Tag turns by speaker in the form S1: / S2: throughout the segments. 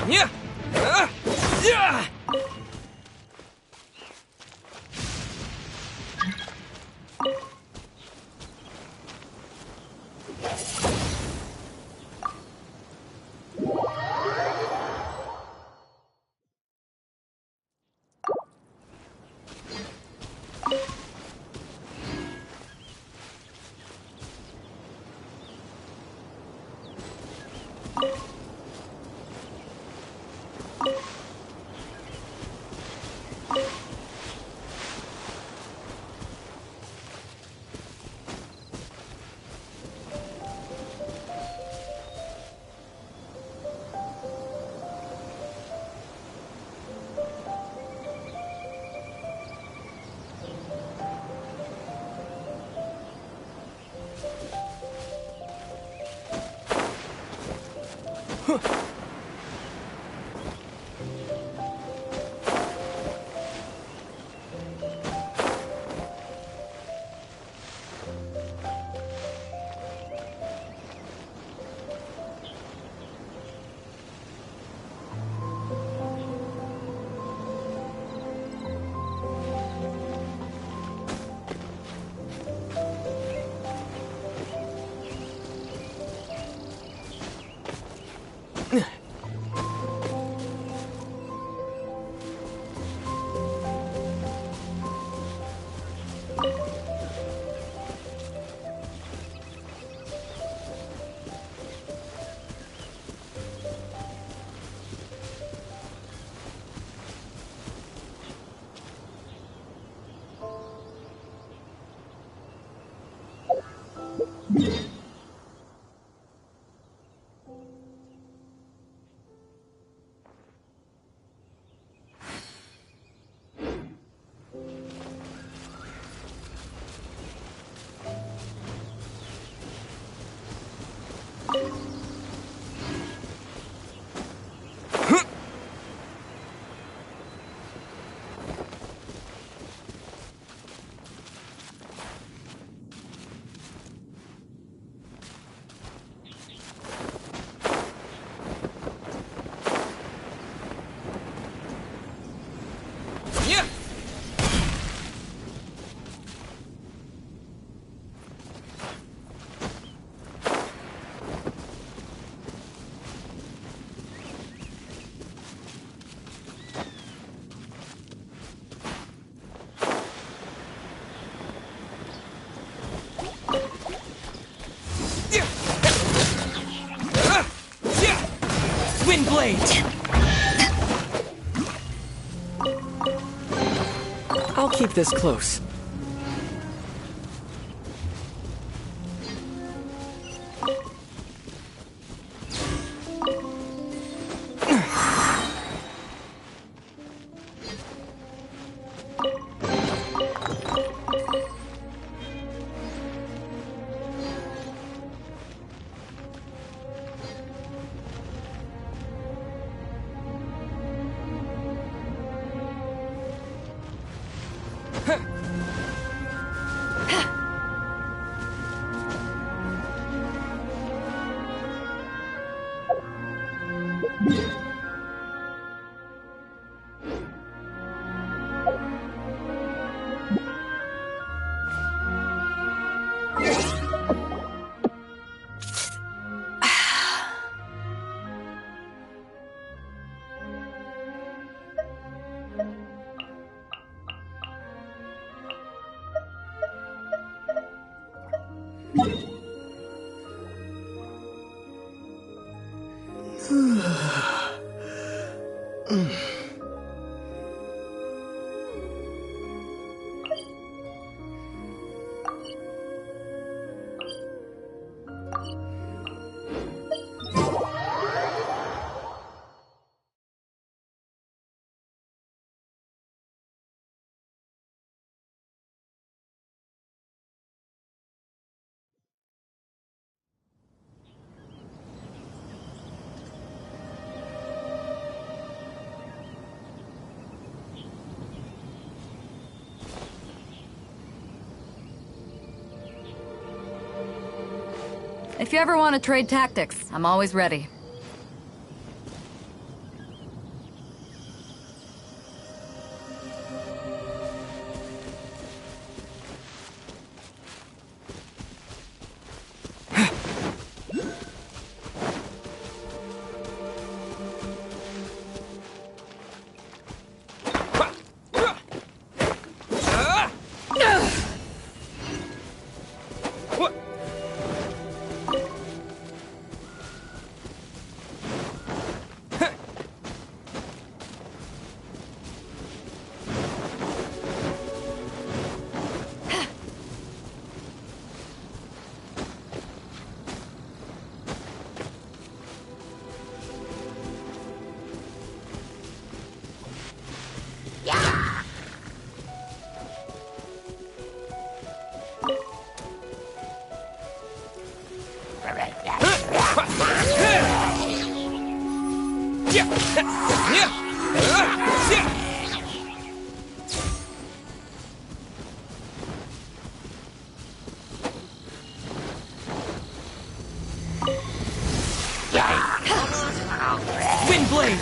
S1: Yeah! Yeah!
S2: Wind blade! I'll keep this close.
S3: If you ever want to trade tactics, I'm always ready.
S2: Wind blade!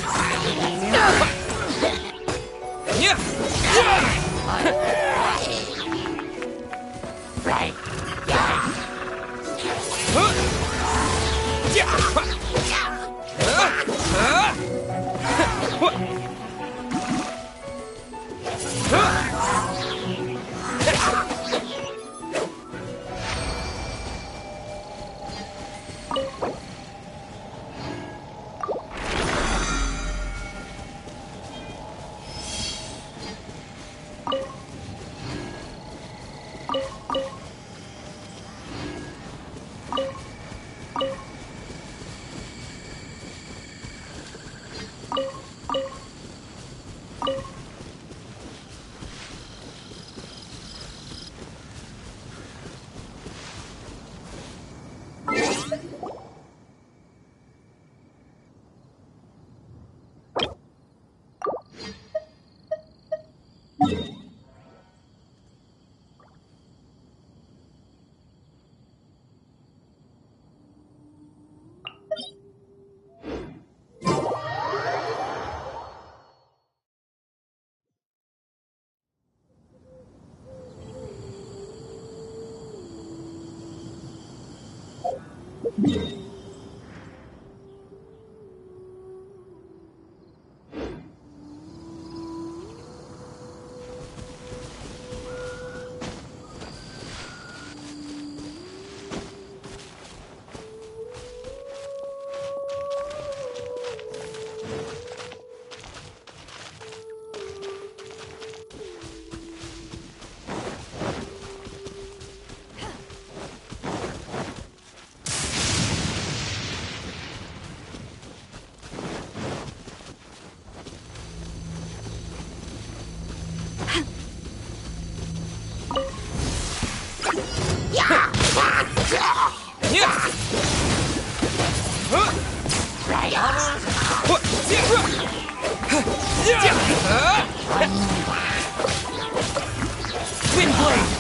S2: Wind blade!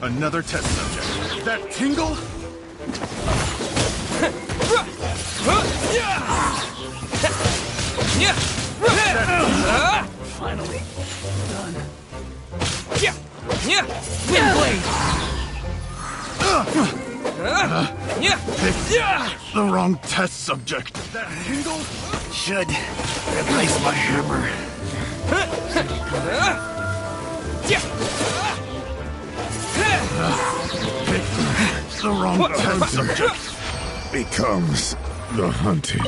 S4: Another test subject. That tingle?
S2: Finally. Done.
S1: Yeah!
S2: Wind blade!
S1: Yeah! Yeah!
S4: The wrong test subject. That tingle should replace my hammer. Pick the wrong test subject.
S5: Becomes the hunted.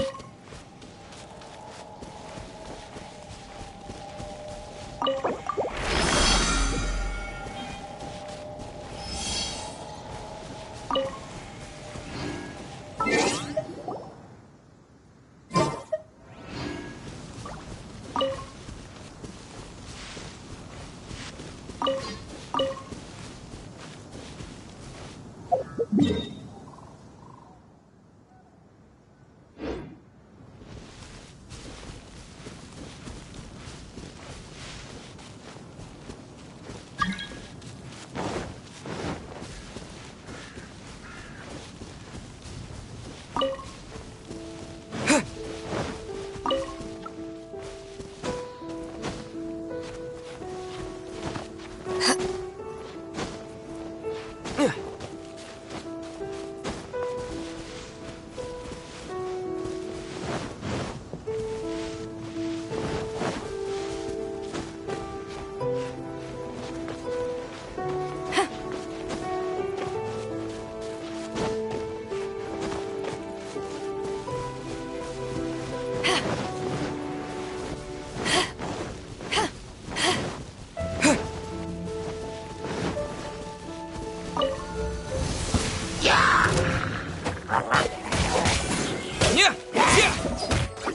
S1: Yeah! Yeah!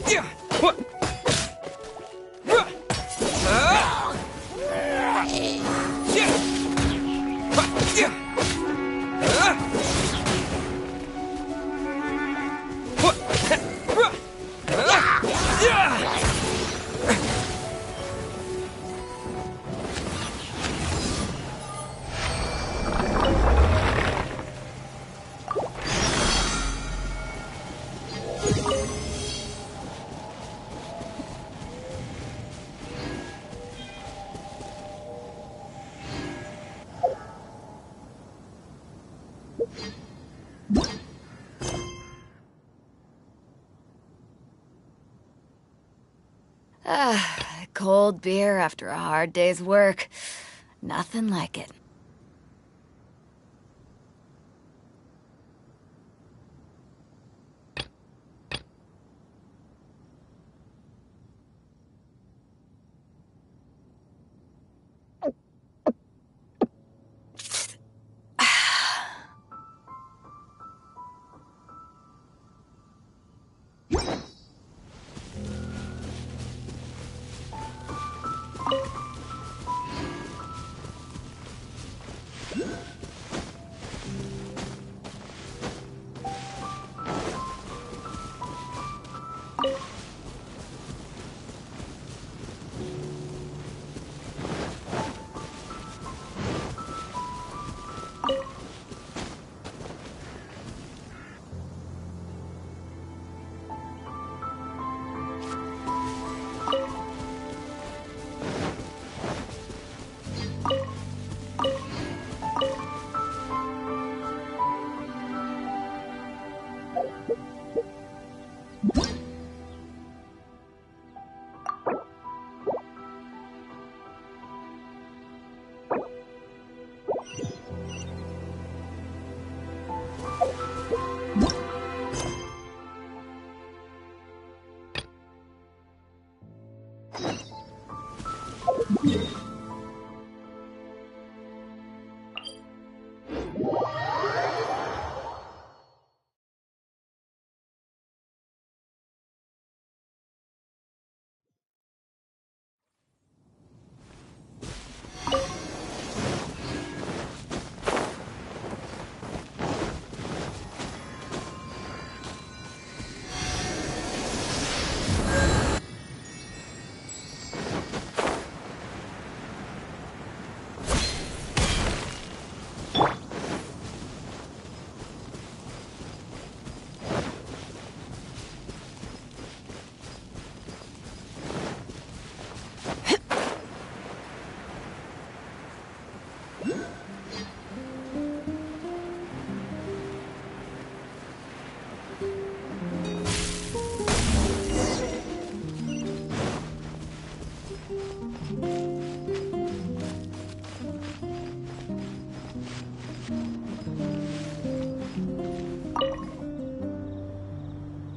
S1: Yeah! What?
S3: Cold beer after a hard day's work. Nothing like it.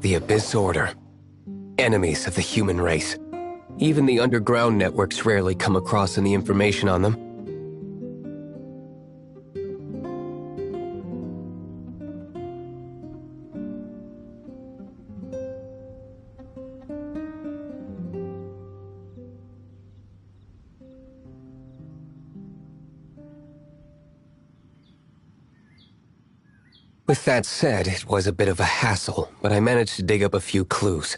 S6: The Abyss Order. Enemies of the human race. Even the underground networks rarely come across any information on them. With that said, it was a bit of a hassle, but I managed to dig up a few clues.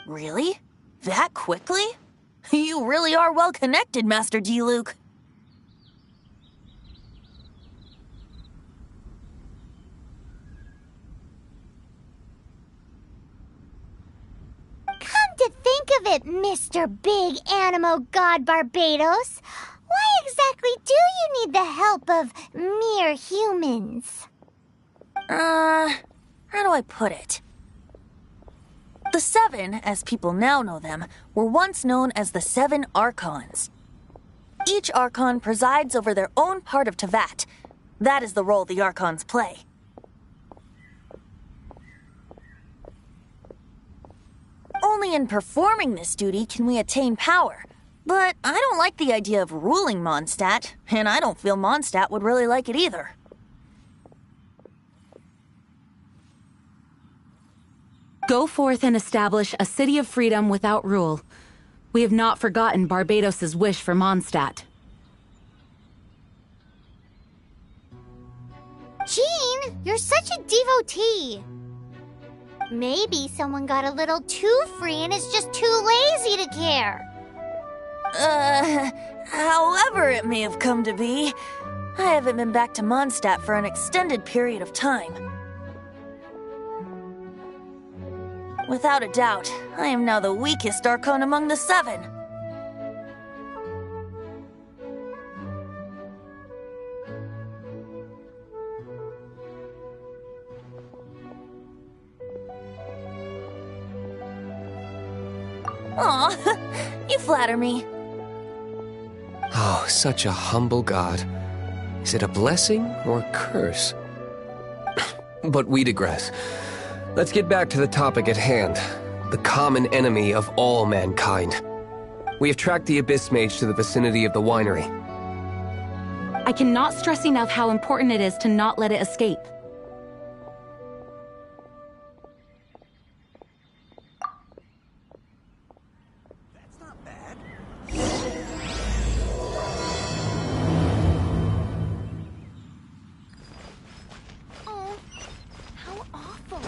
S2: Really? That quickly? You really are well connected, Master D-Luke.
S7: Come to think of it, Mr. Big Animo God Barbados, why exactly do you need the help of mere humans?
S2: How do I put it? The Seven, as people now know them, were once known as the Seven Archons. Each Archon presides over their own part of Teyvat. That is the role the Archons play. Only in performing this duty can we attain power. But I don't like the idea of ruling Mondstadt, and I don't feel Mondstadt would really like it either.
S8: Go forth and establish a city of freedom without rule. We have not forgotten Barbados' wish for Mondstadt.
S7: Jean, you're such a devotee. Maybe someone got a little too free and is just too lazy to care.
S2: However it may have come to be, I haven't been back to Mondstadt for an extended period of time. Without a doubt, I am now the weakest Archon among the Seven. Aw, you flatter me.
S6: Oh, such a humble god. Is it a blessing or a curse? But we digress. Let's get back to the topic at hand. The common enemy of all mankind. We have tracked the Abyss Mage to the vicinity of the winery.
S8: I cannot stress enough how important it is to not let it escape.
S7: Oh, how awful.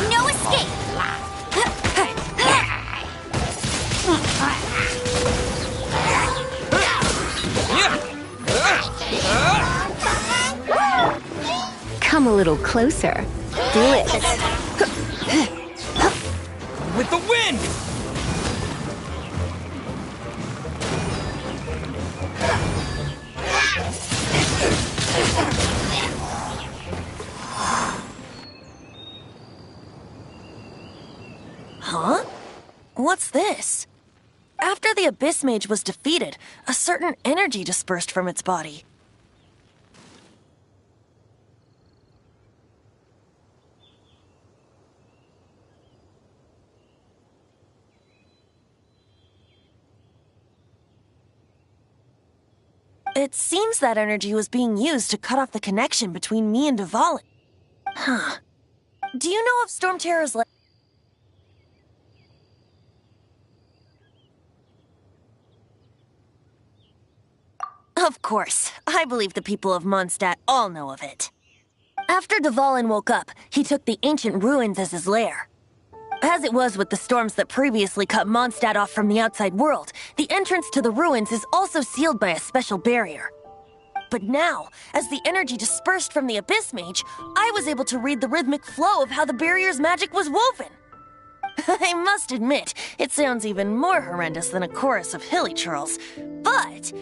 S7: No escape!
S9: Come a little closer. Blitz.
S1: With the wind!
S2: Huh? What's this? After the Abyss Mage was defeated, a certain energy dispersed from its body. It seems that energy was being used to cut off the connection between me and Dvalin. Huh. Do you know of Storm Terror's Of course. I believe the people of Mondstadt all know of it. After Dvalin woke up, he took the ancient ruins as his lair. As it was with the storms that previously cut Mondstadt off from the outside world, the entrance to the ruins is also sealed by a special barrier. But now, as the energy dispersed from the Abyss Mage, I was able to read the rhythmic flow of how the barrier's magic was woven. I must admit, it sounds even more horrendous than a chorus of hilly churls, but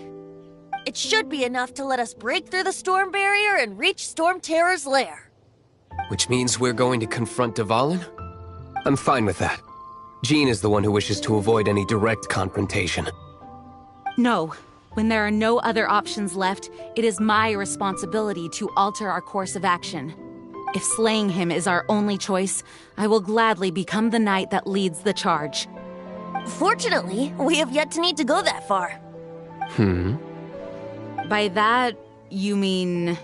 S2: it should be enough to let us break through the storm barrier and reach Storm Terror's lair.
S6: Which means we're going to confront Dvalin? I'm fine with that. Jean is the one who wishes to avoid any direct confrontation.
S8: No. When there are no other options left, it is my responsibility to alter our course of action. If slaying him is our only choice, I will gladly become the knight that leads the charge.
S2: Fortunately, we have yet to need to go that far.
S8: By that, you mean...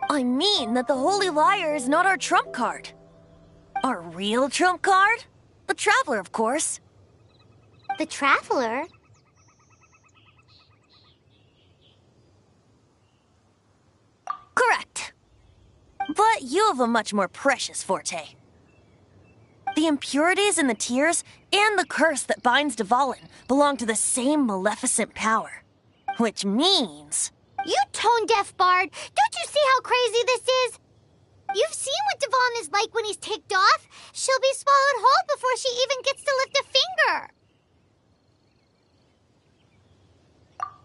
S2: I mean that the Holy Liar is not our trump card. Our real trump card? The Traveler, of course.
S7: The Traveler?
S2: Correct. But you have a much more precious forte. The impurities in the tears and the curse that binds Dvalin belong to the same maleficent power. Which means...
S7: You tone-deaf bard! Don't you see how crazy this is? You've seen what Dvalin is like when he's ticked off. She'll be swallowed whole before she even gets to lift a finger.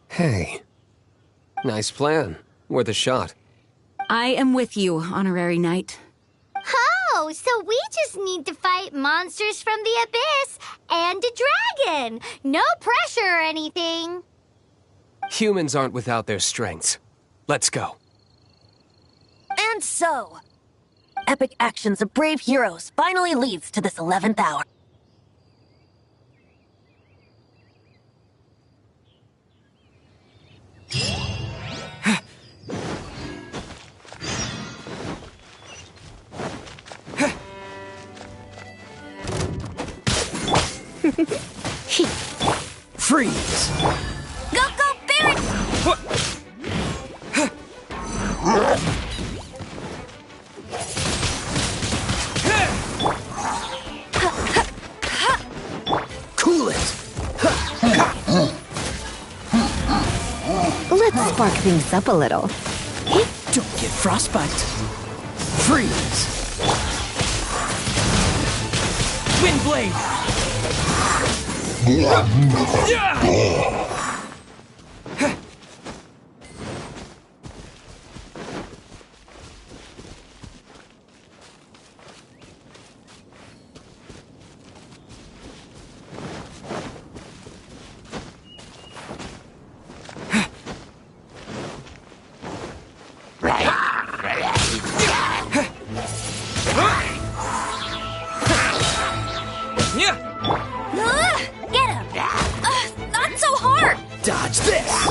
S6: Hey. Nice plan. Worth a shot.
S8: I am with you, Honorary Knight.
S7: Oh, so we just need to fight monsters from the Abyss and a dragon. No pressure or anything.
S6: Humans aren't without their strengths. Let's go.
S2: And so, epic actions of brave heroes finally leads to this 11th hour.
S1: Freeze!
S2: Go, go, Barret!
S1: Cool it!
S9: Let's spark things up a little.
S1: Don't get frostbite. Freeze! Windblade! Yeah!
S2: Get him! Not so hard!
S1: Dodge this!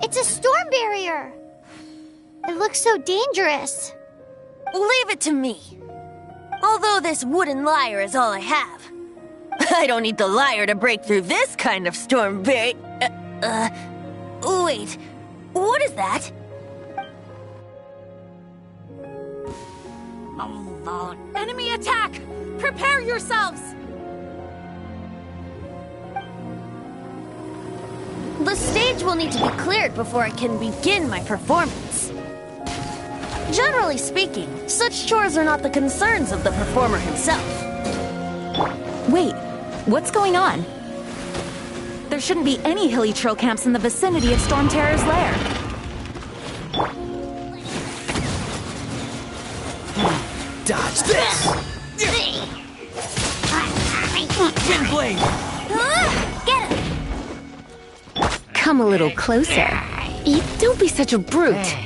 S7: It's a storm barrier. It looks so dangerous.
S2: Leave it to me. Although this wooden lyre is all I have. I don't need the lyre to break through this kind of storm barrier. Wait. What is that?
S8: Enemy attack! Prepare yourselves!
S2: The stage will need to be cleared before I can begin my performance. Generally speaking, such chores are not the concerns of the performer himself.
S8: Wait, what's going on? There shouldn't be any hilly troll camps in the vicinity of Storm Terror's lair.
S1: Dodge this! Wind blade!
S2: Get him!
S9: Come a little closer. Don't be such a brute.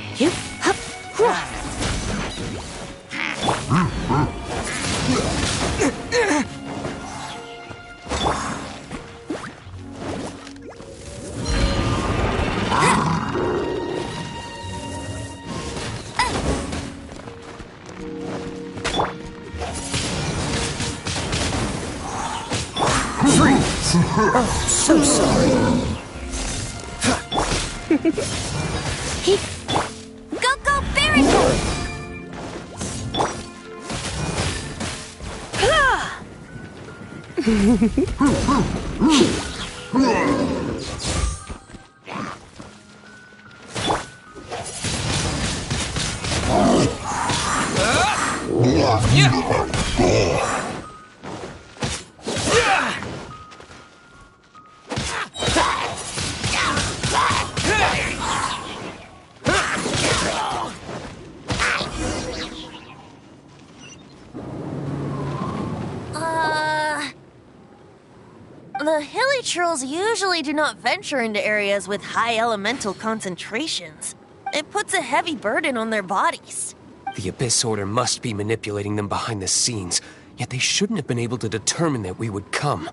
S1: Freeze! Oh, so sorry.
S2: Go, Barry! The hilly trolls usually do not venture into areas with high elemental concentrations. It puts a heavy burden on their bodies.
S6: The Abyss Order must be manipulating them behind the scenes, yet they shouldn't have been able to determine that we would come.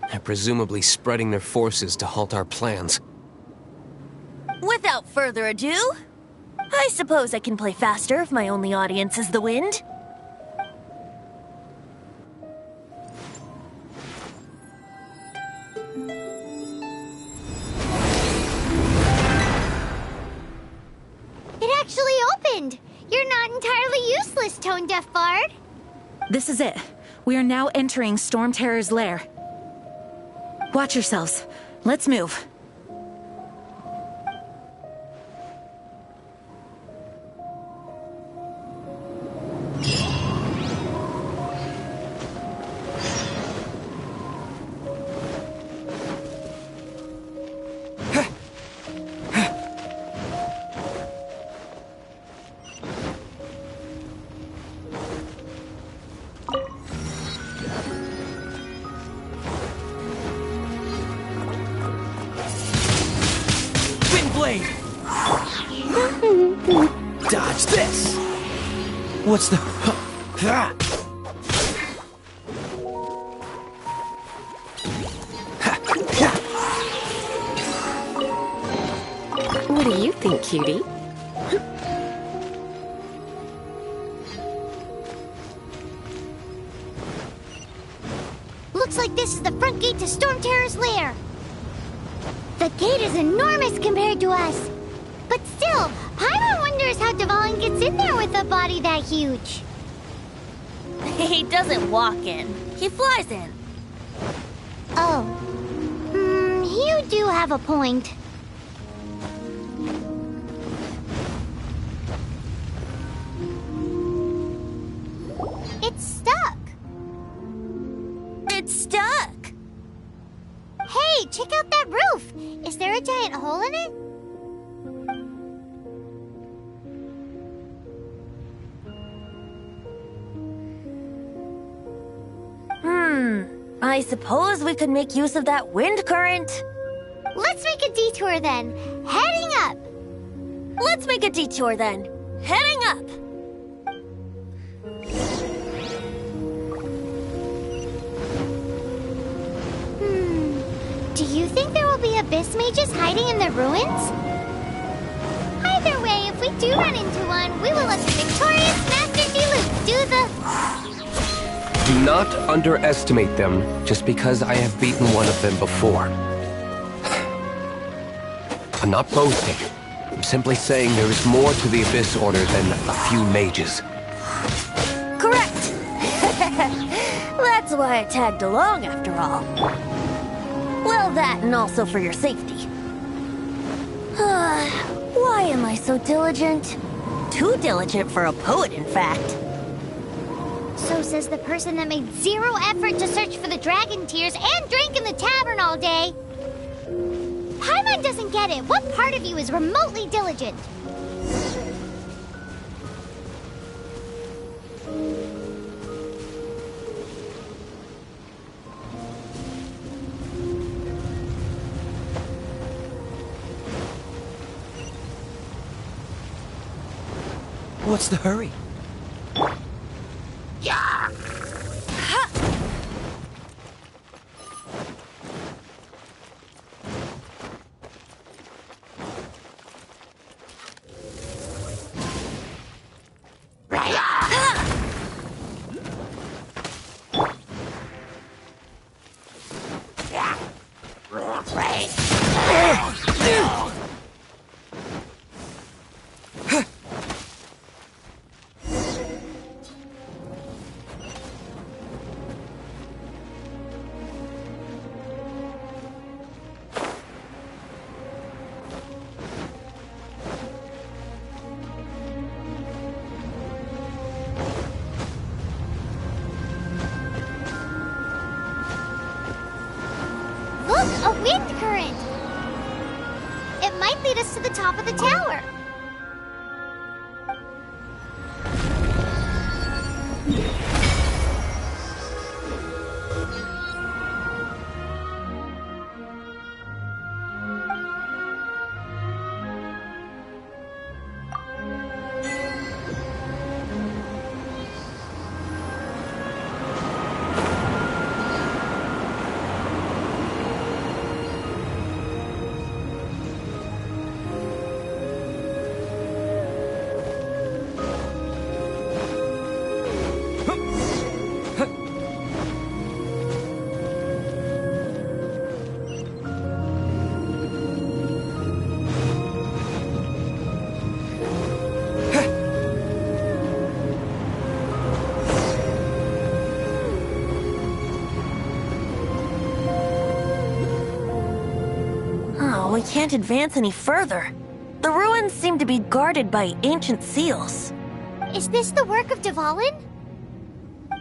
S6: They're presumably spreading their forces to halt our plans.
S2: Without further ado, I suppose I can play faster if my only audience is the wind.
S7: It actually opened. You're not entirely useless, Tone Deaf Bard.
S8: This is it. We are now entering Storm Terror's lair. Watch yourselves. Let's move.
S1: Blade! Dodge this! What's the...
S9: What do you think, cutie?
S7: Looks like this is the front gate to Storm Terror's lair. The gate is enormous compared to us. But still, Paimon wonders how Dvalin gets in there with a body that huge.
S2: He doesn't walk in. He flies in.
S7: Oh. You do have a point. It's stuck.
S2: It's stuck.
S7: Hey, check out that roof. Is there a giant hole in it?
S2: I suppose we could make use of that wind current.
S7: Let's make a detour then. Heading up.
S2: Let's make a detour then. Heading up.
S7: Do you think there will be abyss mages hiding in the ruins? Either way, if we do run into one, we will let the victorious Master Diluc do the...
S6: Do not underestimate them just because I have beaten one of them before. I'm not boasting. I'm simply saying there is more to the Abyss Order than a few mages.
S2: Correct. That's why I tagged along after all. Well, that and also for your safety. Why am I so diligent? Too diligent for a poet, in fact.
S7: So says the person that made zero effort to search for the dragon tears and drank in the tavern all day. Paimon doesn't get it. What part of you is remotely diligent?
S1: What's the hurry?
S7: Look, a wind current! It might lead us to the top of the tower.
S2: We can't advance any further. The ruins seem to be guarded by ancient seals.
S7: Is this the work of Dvalin?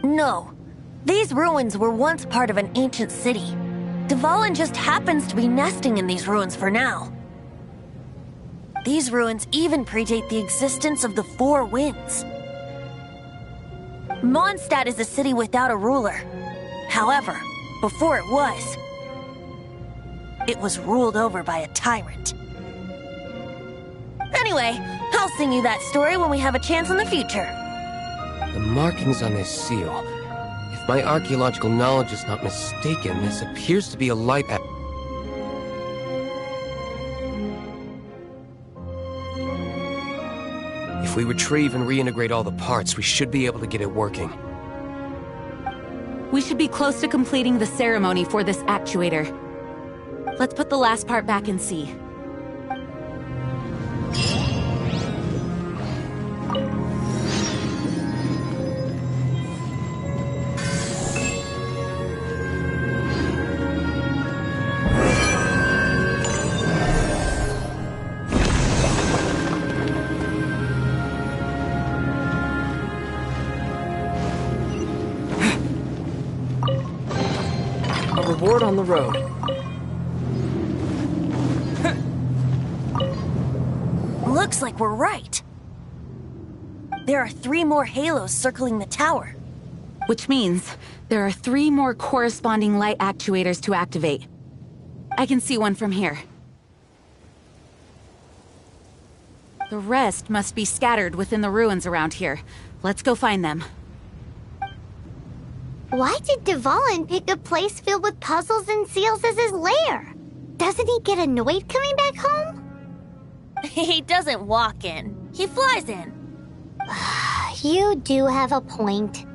S2: No. These ruins were once part of an ancient city. Dvalin just happens to be nesting in these ruins for now. These ruins even predate the existence of the Four Winds. Mondstadt is a city without a ruler. However, before it was ruled over by a tyrant. Anyway, I'll sing you that story when we have a chance in the future.
S6: The markings on this seal. If my archaeological knowledge is not mistaken, this appears to be a light at... If we retrieve and reintegrate all the parts, we should be able to get it working.
S8: We should be close to completing the ceremony for this actuator. Let's put the last part back and see.
S6: A reward on the road.
S2: Looks like we're right. There are 3 more halos circling the tower.
S8: Which means there are 3 more corresponding light actuators to activate. I can see one from here. The rest must be scattered within the ruins around here. Let's go find them.
S7: Why did Dvalin pick a place filled with puzzles and seals as his lair? Doesn't he get annoyed coming back home?
S2: He doesn't walk in. He flies in.
S7: You do have a point.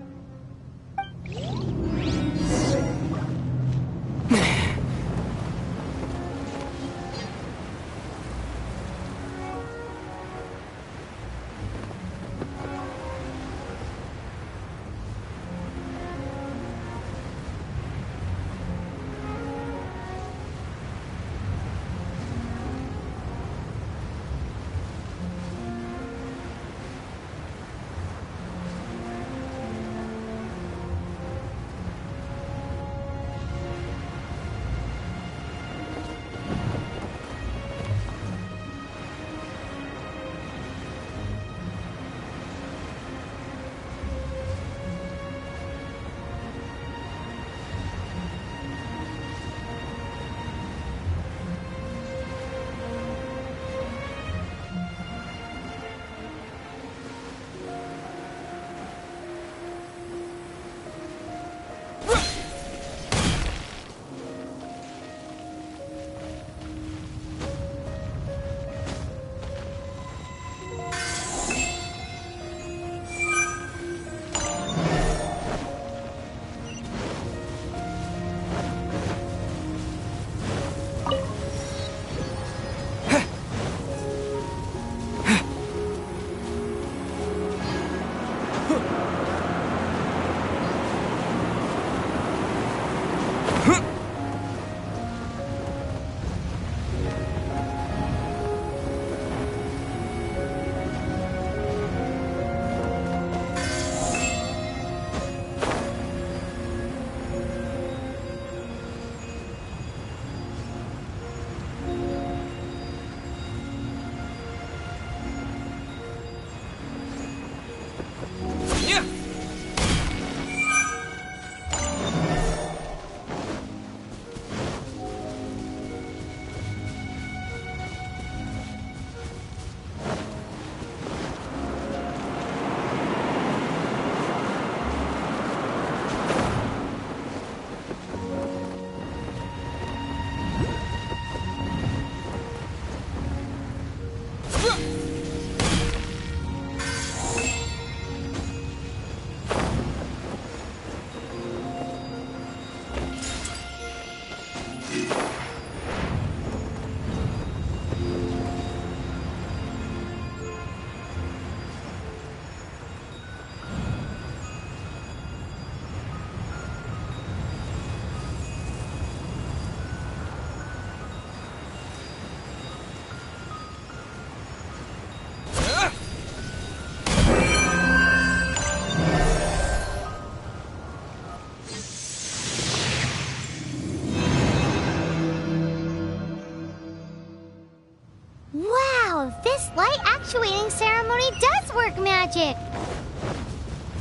S7: This light actuating ceremony does work magic!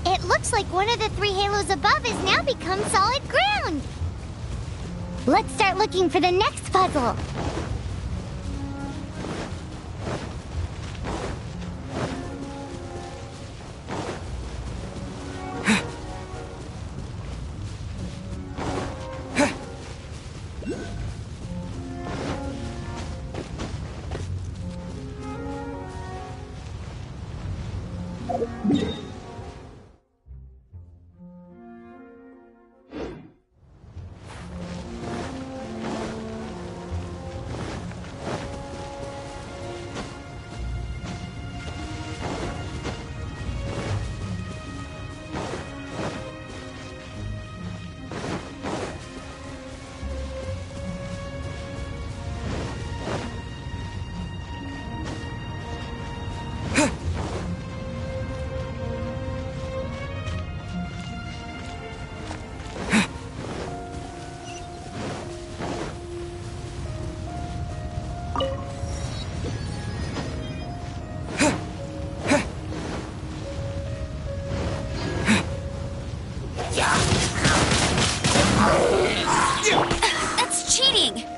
S7: It looks like one of the 3 halos above has now become solid ground! Let's start looking for the next puzzle!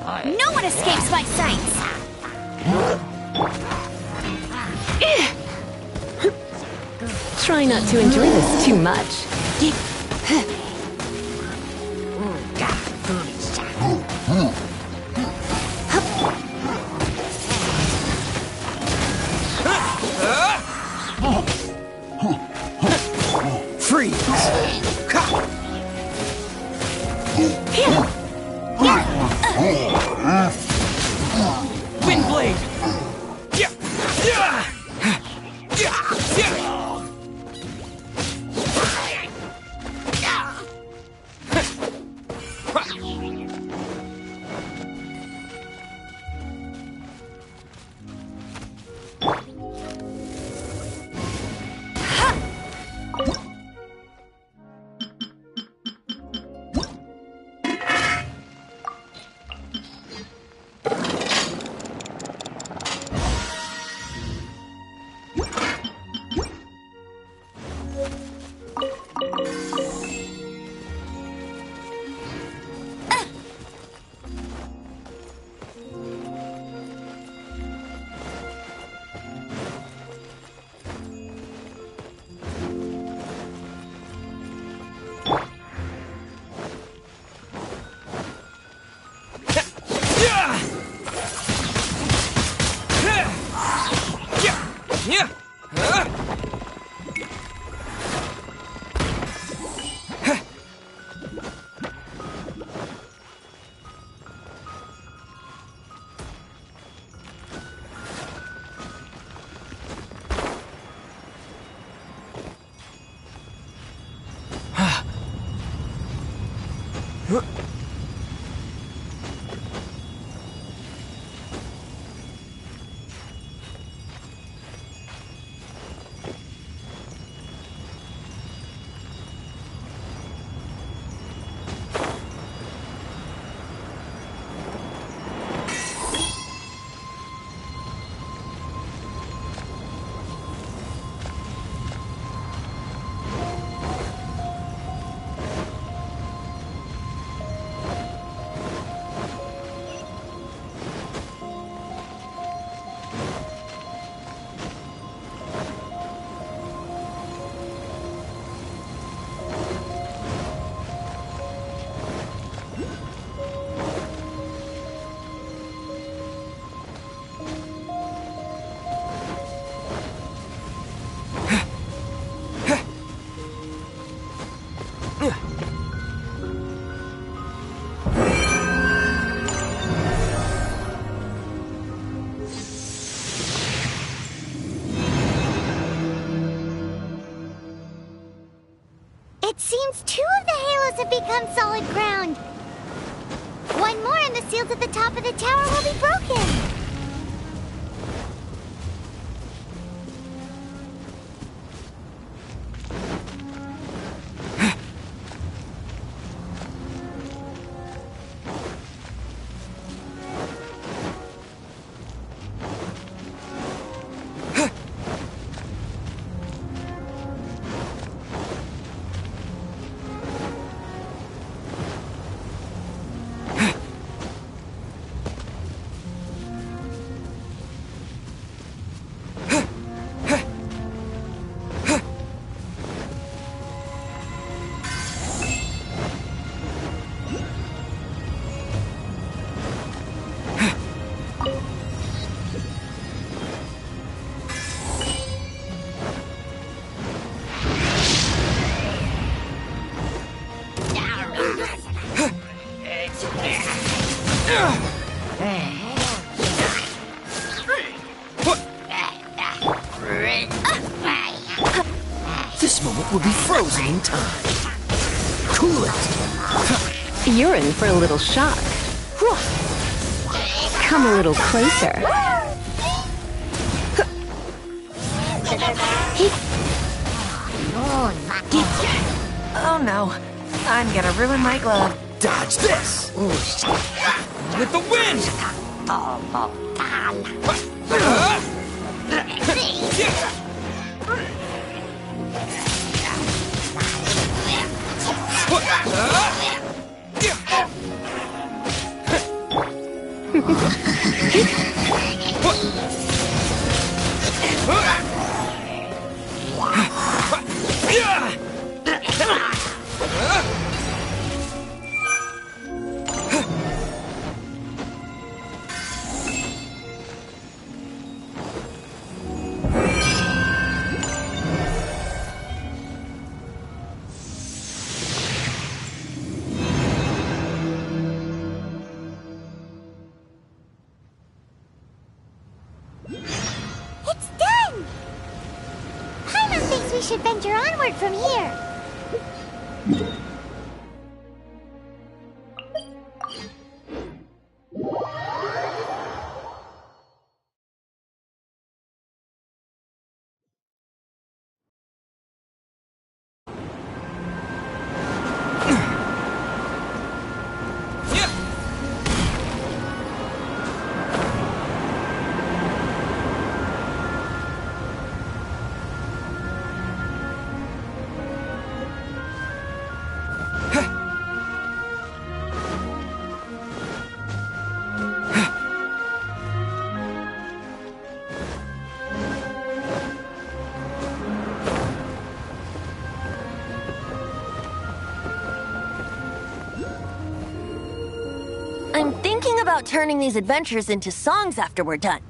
S2: No one escapes my sights!
S9: Try not to enjoy this too much.
S1: Freeze! Windblade!
S7: It seems 2 of the halos have become solid ground. One more and the seals at the top of the tower will be broken.
S1: This moment will be frozen in time. Cool it.
S9: You're in for a little shock. Come a little closer.
S10: Oh no, I'm gonna ruin my glove.
S1: Dodge this! With the wind!
S7: It's done! Paimon thinks we should venture onward from here.
S2: I'm thinking about turning these adventures into songs after we're done.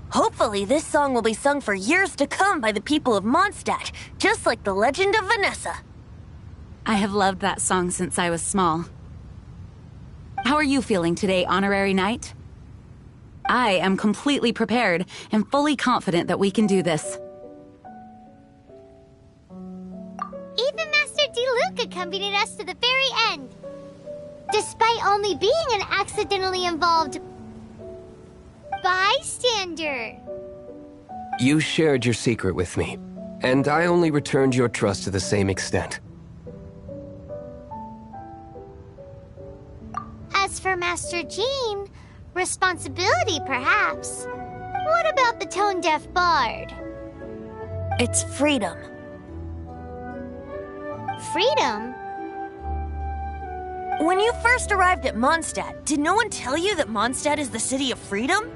S2: Hopefully, this song will be sung for years to come by the people of Mondstadt, just like the legend of Vanessa.
S8: I have loved that song since I was small. How are you feeling today, Honorary Knight? I am completely prepared and fully confident that we can do this.
S7: Even Master Diluc accompanied us to the very end, despite only being an accidentally involved bystander.
S6: You shared your secret with me, and I only returned your trust to the same extent.
S7: As for Master Jean, responsibility perhaps. What about the tone-deaf bard?
S2: It's freedom.
S7: Freedom?
S2: When you first arrived at Mondstadt, did no one tell you that Mondstadt is the city of freedom?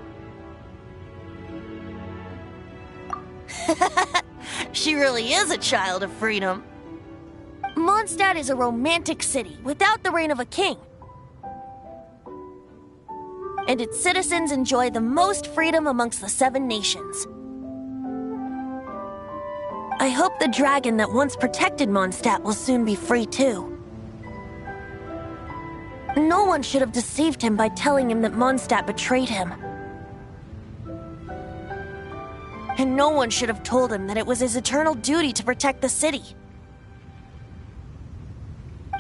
S2: She really is a child of freedom. Mondstadt is a romantic city without the reign of a king. And its citizens enjoy the most freedom amongst the 7 nations. I hope the dragon that once protected Mondstadt will soon be free too. No one should have deceived him by telling him that Mondstadt betrayed him. And no one should have told him that it was his eternal duty to protect the city.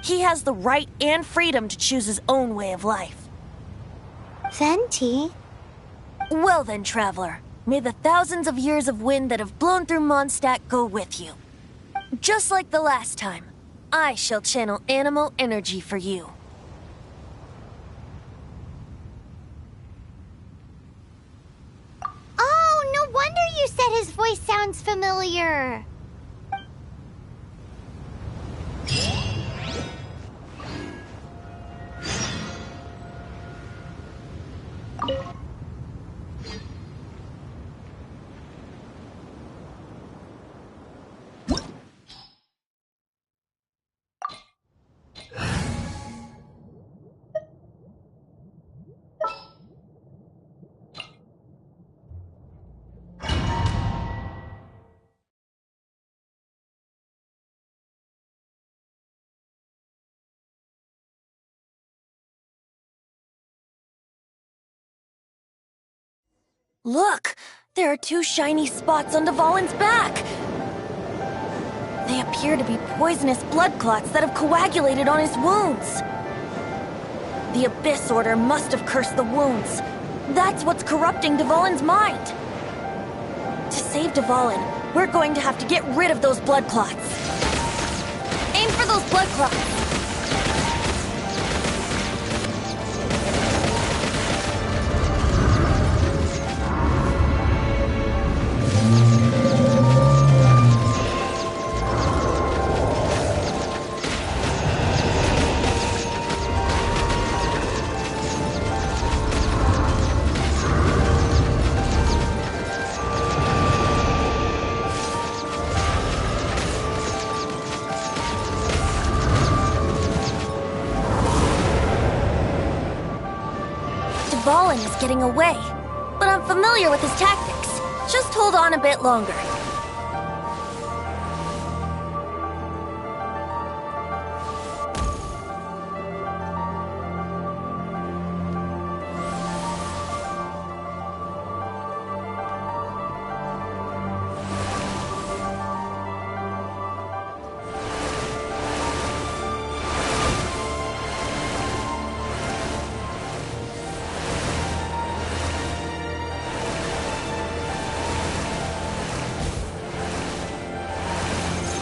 S2: He has the right and freedom to choose his own way of life.
S7: Venti?
S2: Well then, traveler, may the thousands of years of wind that have blown through Mondstadt go with you. Just like the last time, I shall channel animal energy for you.
S7: Oh, no wonder you said his voice sounds familiar.
S2: Look! There are 2 shiny spots on Dvalin's back! They appear to be poisonous blood clots that have coagulated on his wounds. The Abyss Order must have cursed the wounds. That's what's corrupting Dvalin's mind. To save Dvalin, we're going to have to get rid of those blood clots. Aim for those blood clots! Valen is getting away, but I'm familiar with his tactics. Just hold on a bit longer.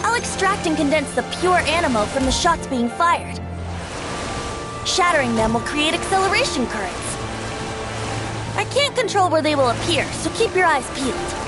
S2: I'll extract and condense the pure animo from the shots being fired. Shattering them will create acceleration currents. I can't control where they will appear, so keep your eyes peeled.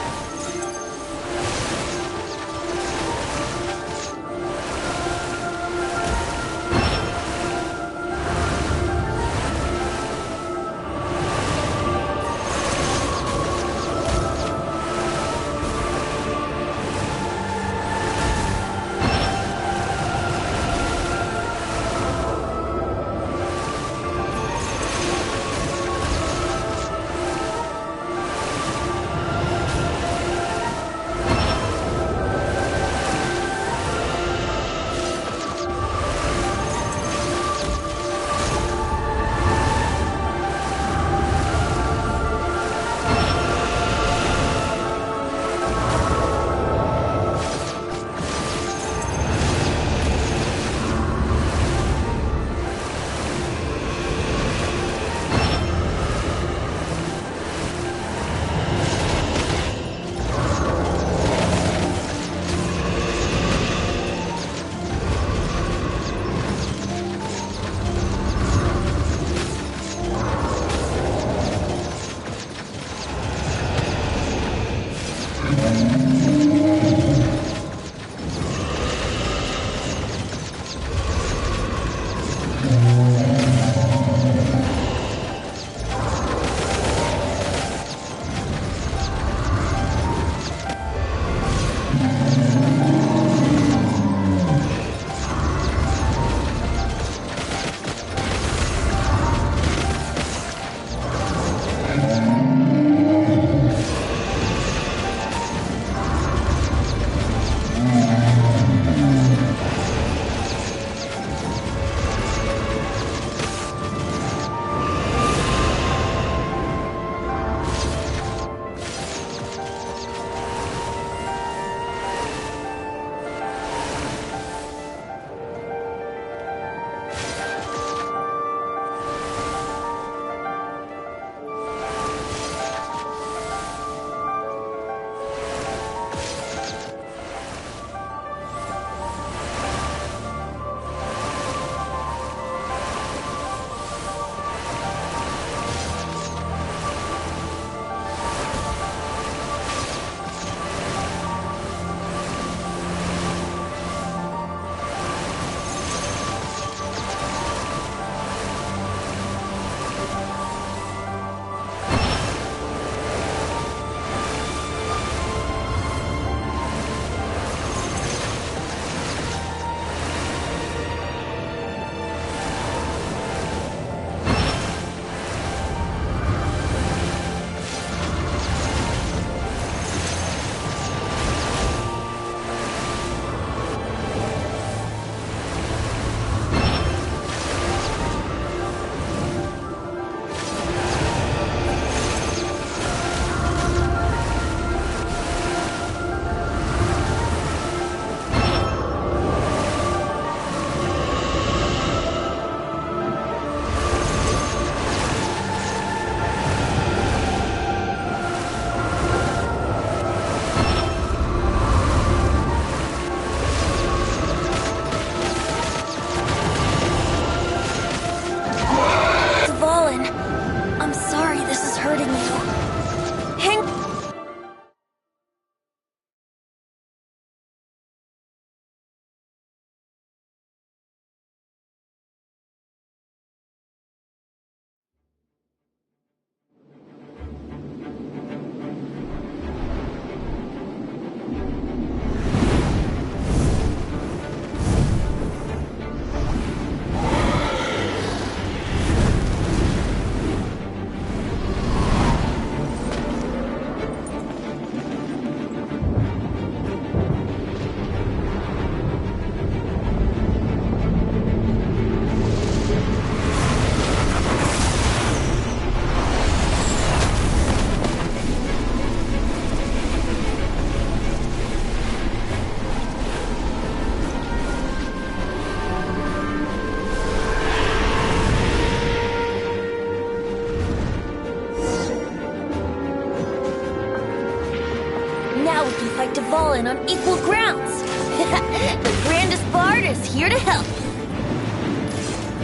S2: fallen on equal grounds. The grandest bard is here to help.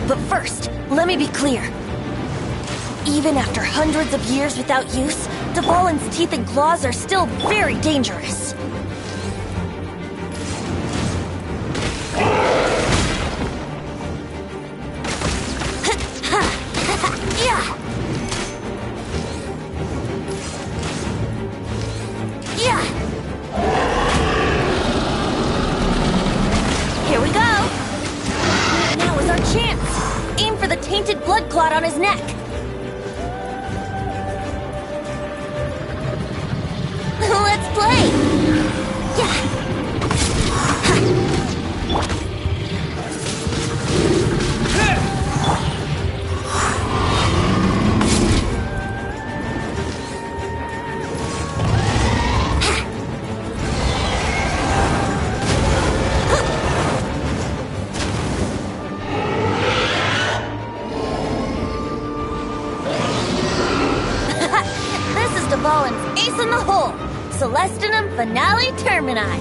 S2: But first, let me be clear. Even after hundreds of years without use, Dvalin's teeth and claws are still very dangerous. Here we go! Now is our chance! Aim for the tainted blood clot on his neck! Let's play! Yeah! This is Dvalin's ace in the hole! Celestinum Finale Termini.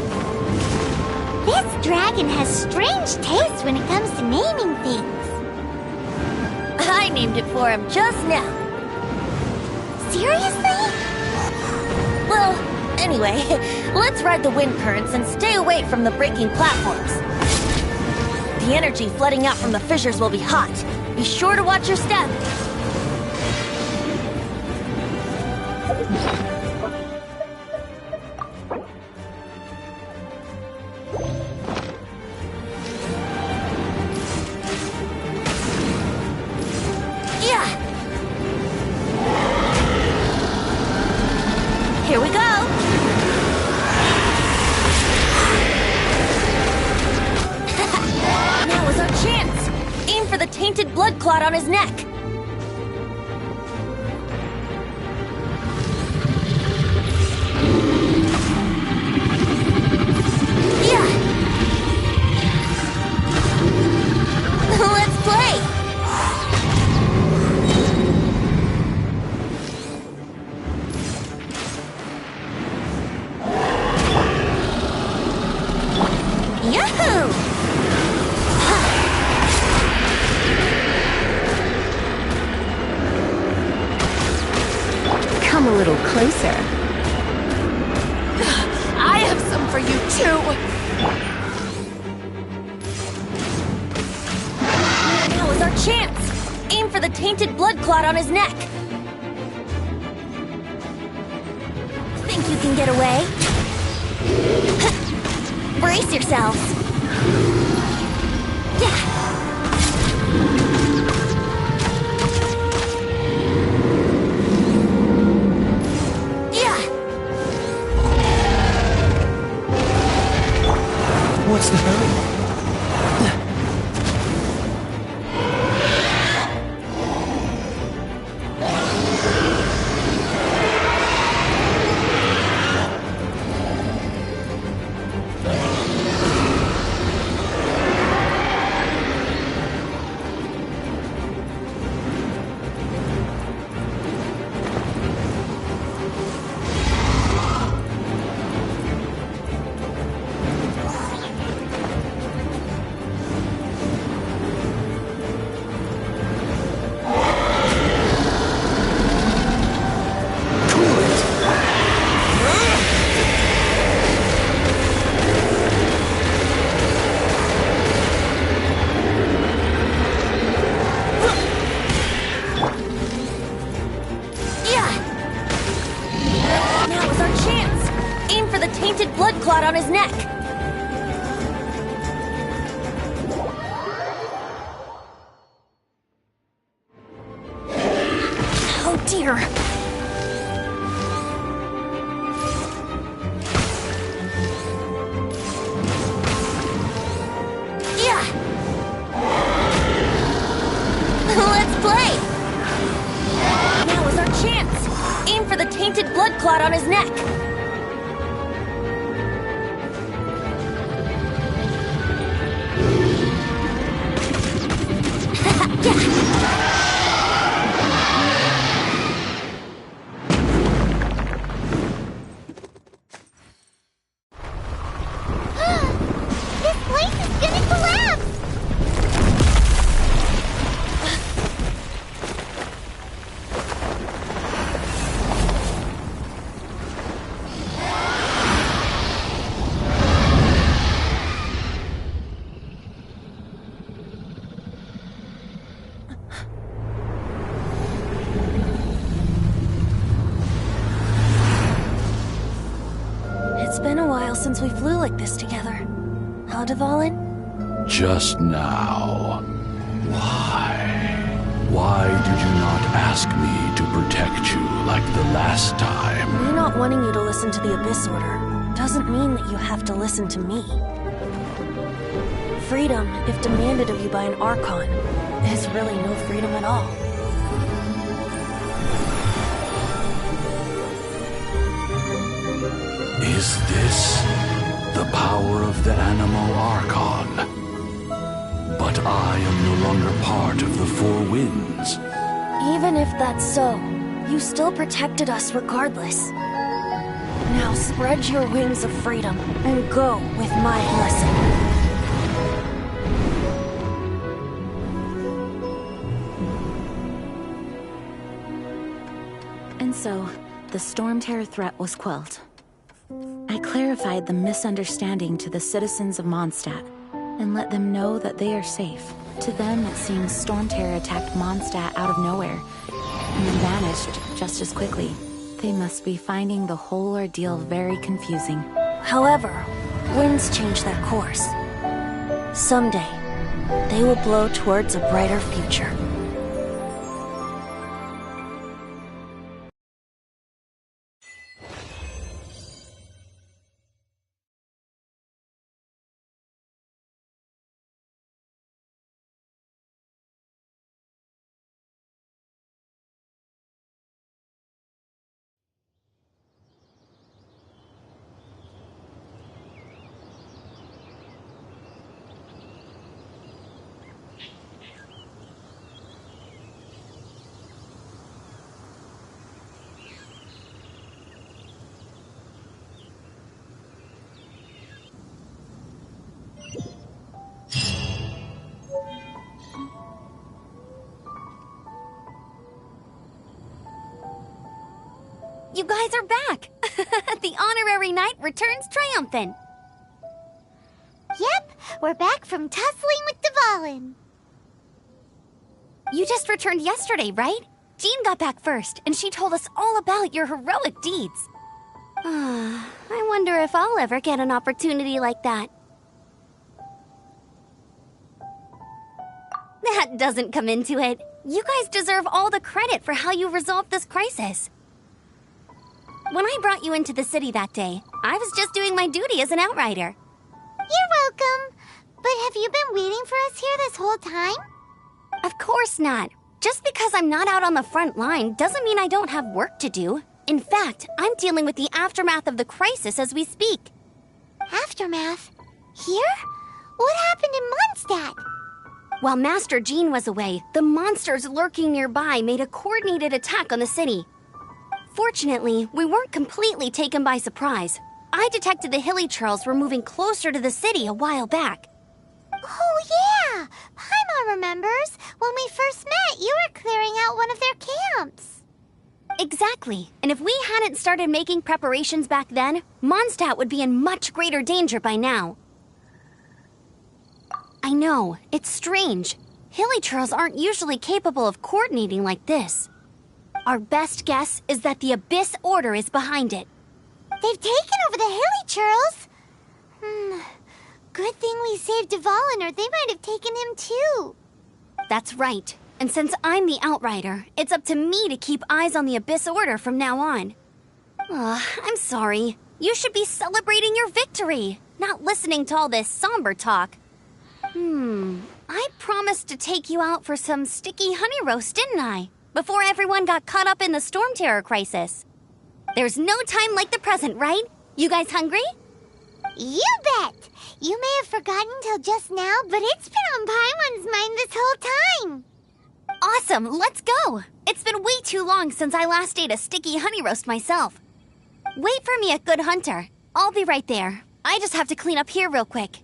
S7: This dragon has strange taste when it comes to naming things.
S2: I named it for him just now.
S7: Seriously?
S2: Well, anyway, let's ride the wind currents and stay away from the breaking platforms. The energy flooding out from the fissures will be hot. Be sure to watch your step. Here we go! Now is our chance! Aim for the tainted blood clot on his neck! Let's play! Yahoo!
S9: Come a little closer.
S10: I have some for you, too!
S2: Now is our chance! Aim for the tainted blood clot on his neck! Think you can get away? Brace yourselves! Yeah!
S6: What's the hurry?
S2: tainted blood clot on his neck. Oh dear. Yeah. Let's play. Now is our chance. Aim for the tainted blood clot on his neck. It's been a while since we flew like this together. Huh, Dvalin?
S11: Just now. Why? Why did you not ask me to protect you like the last time?
S2: Me not wanting you to listen to the Abyss Order doesn't mean that you have to listen to me. Freedom, if demanded of you by an Archon, is really no freedom at all.
S11: Is this the power of the Animal Archon? But I am no longer part of the Four Winds.
S2: Even if that's so, you still protected us regardless. Now spread your wings of freedom and go with my blessing.
S8: And so, the Storm Terror threat was quelled. I clarified the misunderstanding to the citizens of Mondstadt, and let them know that they are safe. To them, it seems Storm Terror attacked Mondstadt out of nowhere, and then vanished just as quickly. They must be finding the whole ordeal very confusing.
S2: However, winds change their course. Someday, they will blow towards a brighter future.
S12: You guys are back! The honorary knight returns triumphant.
S7: Yep, we're back from tussling with Dvalin.
S12: You just returned yesterday, right? Jean got back first, and she told us all about your heroic deeds. I wonder if I'll ever get an opportunity like that. That doesn't come into it. You guys deserve all the credit for how you resolved this crisis. When I brought you into the city that day, I was just doing my duty as an outrider.
S7: You're welcome. But have you been waiting for us here this whole time?
S12: Of course not. Just because I'm not out on the front line doesn't mean I don't have work to do. In fact, I'm dealing with the aftermath of the crisis as we speak.
S7: Aftermath? Here? What happened in Mondstadt?
S12: While Master Jean was away, the monsters lurking nearby made a coordinated attack on the city. Fortunately, we weren't completely taken by surprise. I detected the Hilly Churls were moving closer to the city a while back.
S7: Oh yeah! Paimon remembers. When we first met, you were clearing out one of their camps.
S12: Exactly. And if we hadn't started making preparations back then, Mondstadt would be in much greater danger by now. I know, it's strange. Hilly Churls aren't usually capable of coordinating like this. Our best guess is that the Abyss Order is behind it.
S7: They've taken over the Hilly Churls? Good thing we saved Dvalin, or they might have taken him too.
S12: That's right. And since I'm the Outrider, it's up to me to keep eyes on the Abyss Order from now on. I'm sorry. You should be celebrating your victory, not listening to all this somber talk. I promised to take you out for some sticky honey roast, didn't I? Before everyone got caught up in the Storm Terror crisis. There's no time like the present, right? You guys hungry?
S7: You bet! You may have forgotten till just now, but it's been on Paimon's mind this whole time.
S12: Awesome, let's go! It's been way too long since I last ate a sticky honey roast myself. Wait for me at Good Hunter. I'll be right there. I just have to clean up here real quick.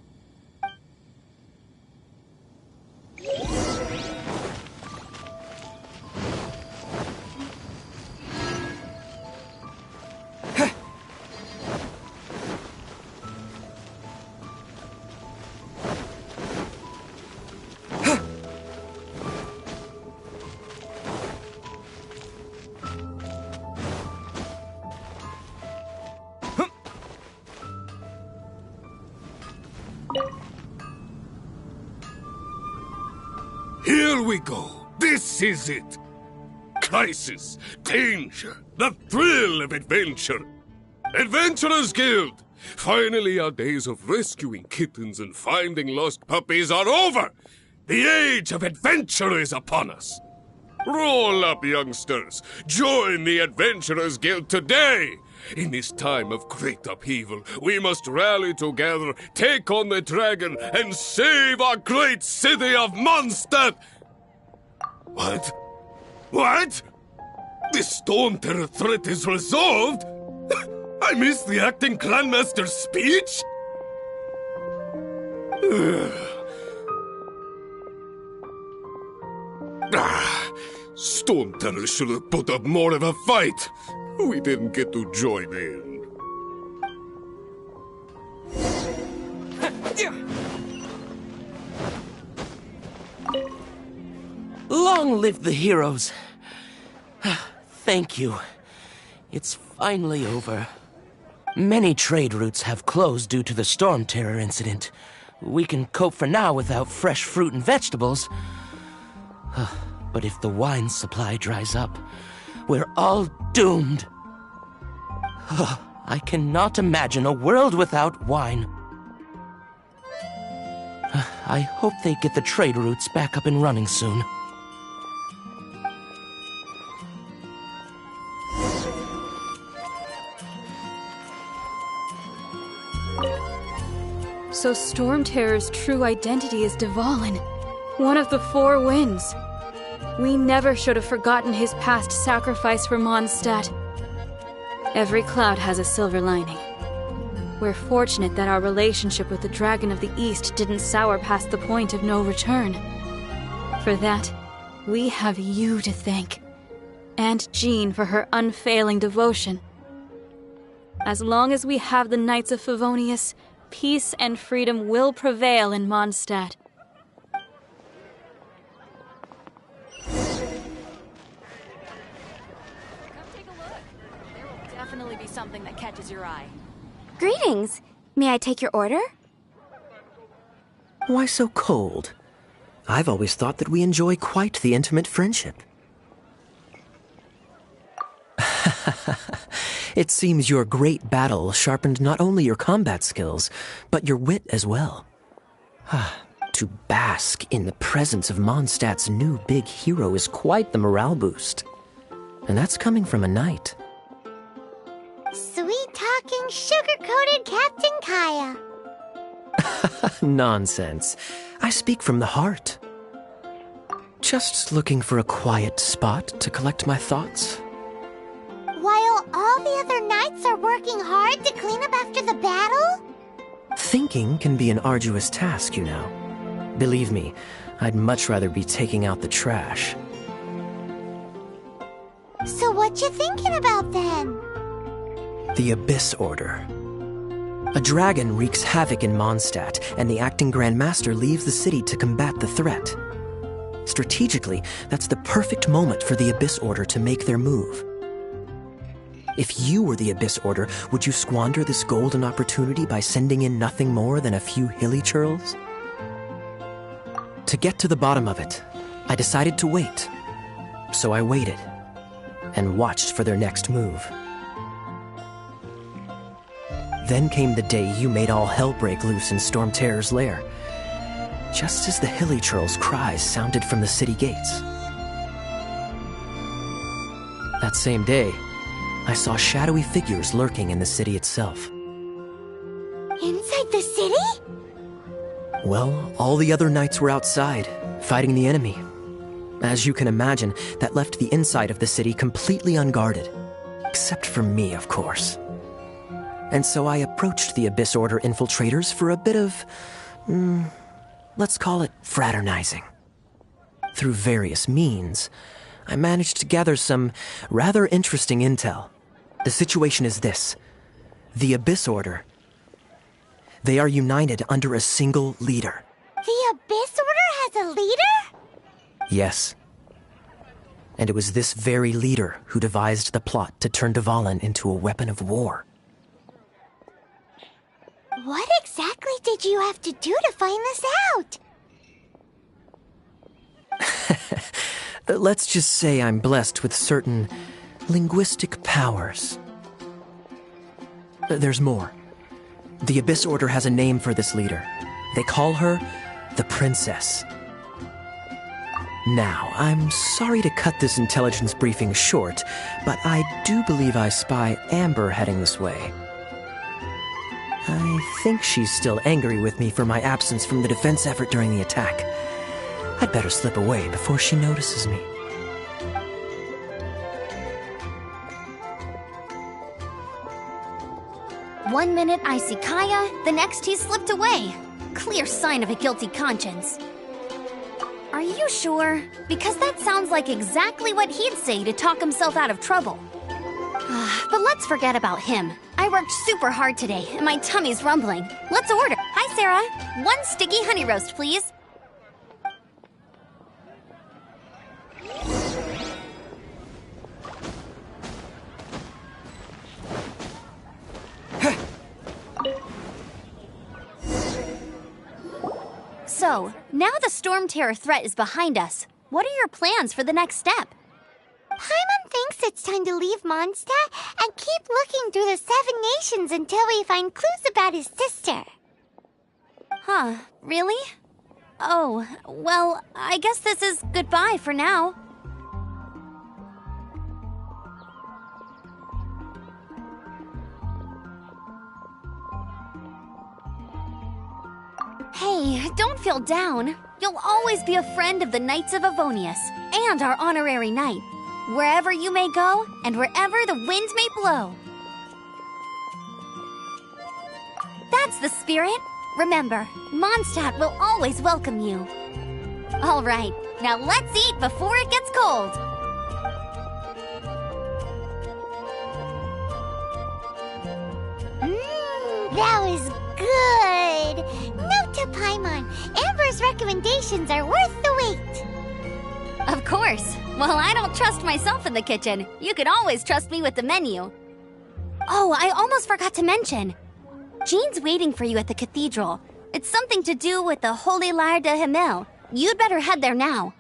S13: Here we go. This is it. Crisis, danger, the thrill of adventure. Adventurers Guild! Finally, our days of rescuing kittens and finding lost puppies are over! The age of adventure is upon us! Roll up, youngsters! Join the Adventurers Guild today! In this time of great upheaval, we must rally together, take on the dragon, and save our great city of Mondstadt! What? What? The Storm Terror threat is resolved? I missed the acting Clanmaster's speech? Storm Terror should have put up more of a fight. We didn't get to join in.
S1: Long live the heroes. Thank you. It's finally over. Many trade routes have closed due to the Storm Terror incident. We can cope for now without fresh fruit and vegetables. But if the wine supply dries up, we're all doomed. I cannot imagine a world without wine. I hope they get the trade routes back up and running soon.
S14: So Storm Terror's true identity is Dvalin, one of the Four Winds. We never should have forgotten his past sacrifice for Mondstadt. Every cloud has a silver lining. We're fortunate that our relationship with the Dragon of the East didn't sour past the point of no return. For that, we have you to thank. And Jean for her unfailing devotion. As long as we have the Knights of Favonius, peace and freedom will prevail in Mondstadt.
S3: Definitely be something that catches your eye.
S12: Greetings. May I take your order?
S15: Why so cold? I've always thought that we enjoy quite the intimate friendship. It seems your great battle sharpened not only your combat skills, but your wit as well. To bask in the presence of Mondstadt's new big hero is quite the morale boost. And that's coming from a knight.
S7: Sweet-talking, sugar-coated Captain Kaya.
S15: Nonsense. I speak from the heart. Just looking for a quiet spot to collect my thoughts.
S7: While all the other knights are working hard to clean up after the battle?
S15: Thinking can be an arduous task, you know. Believe me, I'd much rather be taking out the trash.
S7: So what you thinking about then?
S15: The Abyss Order. A dragon wreaks havoc in Mondstadt, and the acting Grand Master leaves the city to combat the threat. Strategically, that's the perfect moment for the Abyss Order to make their move. If you were the Abyss Order, would you squander this golden opportunity by sending in nothing more than a few hilly churls? To get to the bottom of it, I decided to wait. So I waited, and watched for their next move. Then came the day you made all hell break loose in Storm Terror's lair, just as the hilly churls' cries sounded from the city gates. That same day, I saw shadowy figures lurking in the city itself.
S7: Inside the city?
S15: Well, all the other knights were outside, fighting the enemy. As you can imagine, that left the inside of the city completely unguarded. Except for me, of course. And so I approached the Abyss Order infiltrators for a bit of, let's call it fraternizing. Through various means, I managed to gather some rather interesting intel. The situation is this. The Abyss Order. They are united under a single leader.
S7: The Abyss Order has a leader?
S15: Yes. And it was this very leader who devised the plot to turn Dvalin into a weapon of war.
S7: What exactly did you have to do to find this out?
S15: Let's just say I'm blessed with certain linguistic powers. There's more. The Abyss Order has a name for this leader. They call her the Princess. Now, I'm sorry to cut this intelligence briefing short, but I do believe I spy Amber heading this way. I think she's still angry with me for my absence from the defense effort during the attack. I'd better slip away before she notices me.
S12: One minute I see Kaya, the next he slipped away. Clear sign of a guilty conscience. Are you sure? Because that sounds like exactly what he'd say to talk himself out of trouble. But let's forget about him. I worked super hard today, and my tummy's rumbling. Let's order. Hi, Sarah. 1 sticky honey roast, please. So, now the Storm Terror threat is behind us. What are your plans for the next step?
S7: Paimon thinks it's time to leave Mondstadt and keep looking through the 7 nations until we find clues about his sister.
S12: Huh, really? Oh, well, I guess this is goodbye for now. Hey, don't feel down. You'll always be a friend of the Knights of Avonius and our honorary knight. Wherever you may go, and wherever the wind may blow. That's the spirit. Remember, Mondstadt will always welcome you. All right, now let's eat before it gets cold.
S7: That was good. Note to Paimon, Amber's recommendations are worth the wait.
S12: Of course. Well, I don't trust myself in the kitchen. You can always trust me with the menu. Oh, I almost forgot to mention. Jean's waiting for you at the cathedral. It's something to do with the Holy Lyre de Himmel. You'd better head there now.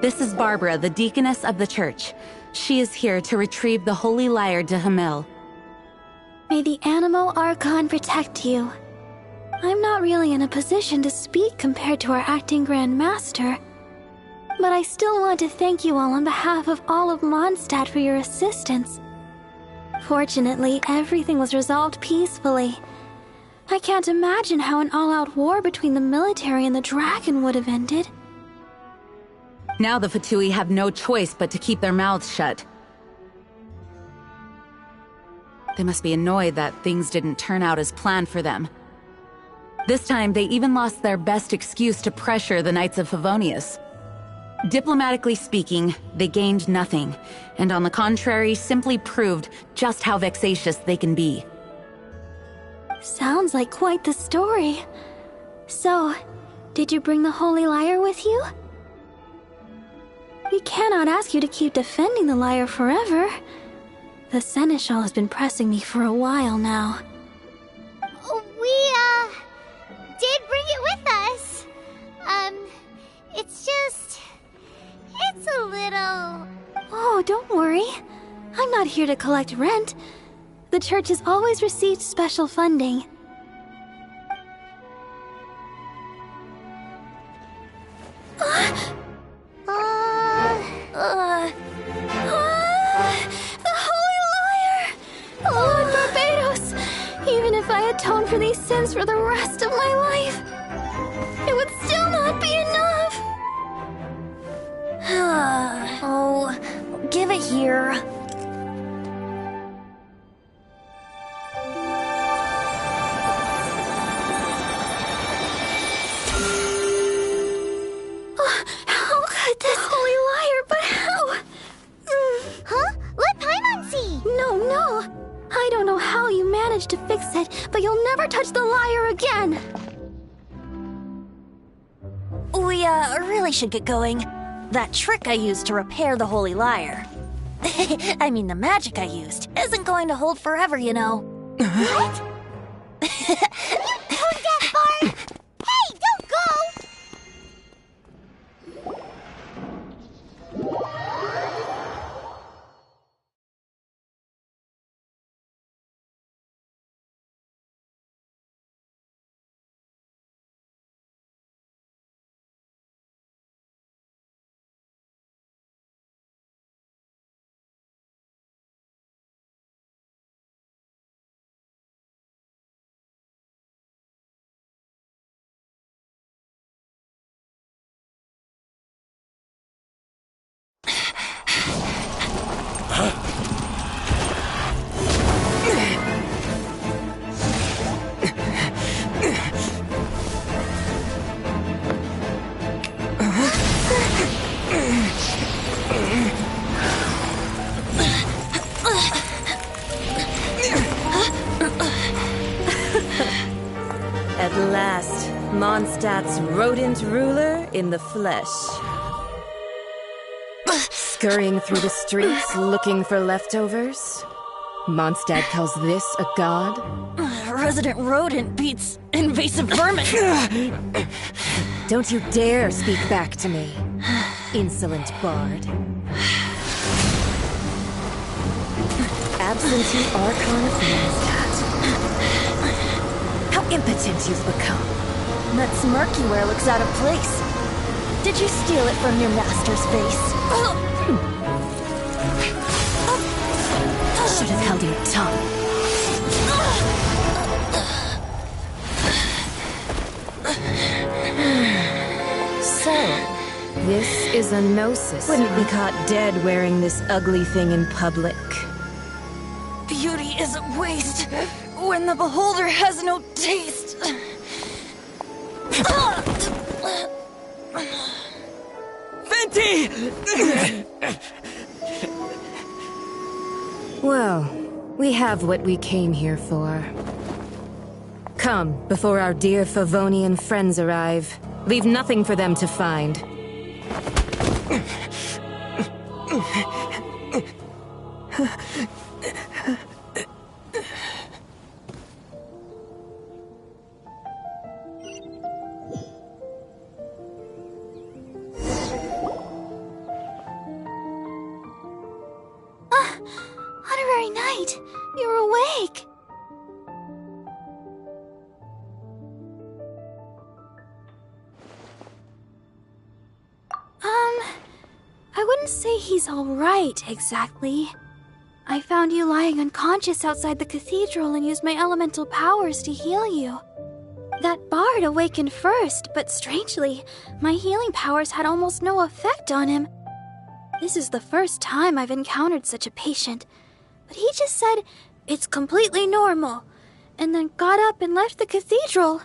S8: This is Barbara, the deaconess of the church. She is here to retrieve the Holy Lyre de Himmel.
S9: May the Animal Archon protect you. I'm not really in a position to speak compared to our acting Grand Master, but I still want to thank you all on behalf of all of Mondstadt for your assistance. Fortunately, everything was resolved peacefully. I can't imagine how an all-out war between the military and the dragon would have ended.
S8: Now the Fatui have no choice but to keep their mouths shut. They must be annoyed that things didn't turn out as planned for them. This time, they even lost their best excuse to pressure the Knights of Favonius. Diplomatically speaking, they gained nothing, and on the contrary, simply proved just how vexatious they can be.
S9: Sounds like quite the story. So, did you bring the Holy Lyre with you? We cannot ask you to keep defending the lyre forever. The Seneschal has been pressing me for a while now.
S7: We, did bring it with us. It's a little...
S9: Oh, don't worry. I'm not here to collect rent. The church has always received special funding. The Holy Liar! Lord Barbados! Even if I atone for these sins for the rest of my life, it would still not be enough!
S2: Oh, give it here.
S9: How could this Holy Liar, but how?
S7: Huh? Let Paimon see!
S9: No. I don't know how you managed to fix it, but you'll never touch the liar again!
S2: We, really should get going. That trick I used to repair the Holy Liar. I mean, the magic I used isn't going to hold forever, you know.
S7: What? You tone-deaf bard! Hey, don't go!
S16: At last, Mondstadt's rodent ruler in the flesh. Scurrying through the streets looking for leftovers? Mondstadt calls this a god?
S2: Resident rodent beats invasive vermin.
S16: Don't you dare speak back to me, insolent bard. Absentee Archon of Mondstadt. How impotent you've become.
S2: That smirk you wear looks out of place. Did you steal it from your master's face?
S16: Should have held your tongue. So, this is a gnosis. Wouldn't be caught dead wearing this ugly thing in public.
S2: Beauty is a waste when the beholder has no taste.
S1: Venti!
S16: Well, we have what we came here for. Come, before our dear Favonian friends arrive. Leave nothing for them to find.
S9: Honorary Knight, you're awake. I wouldn't say he's alright, exactly. I found you lying unconscious outside the cathedral and used my elemental powers to heal you. That bard awakened first, but strangely, my healing powers had almost no effect on him. This is the first time I've encountered such a patient, but he just said it's completely normal, and then got up and left the cathedral.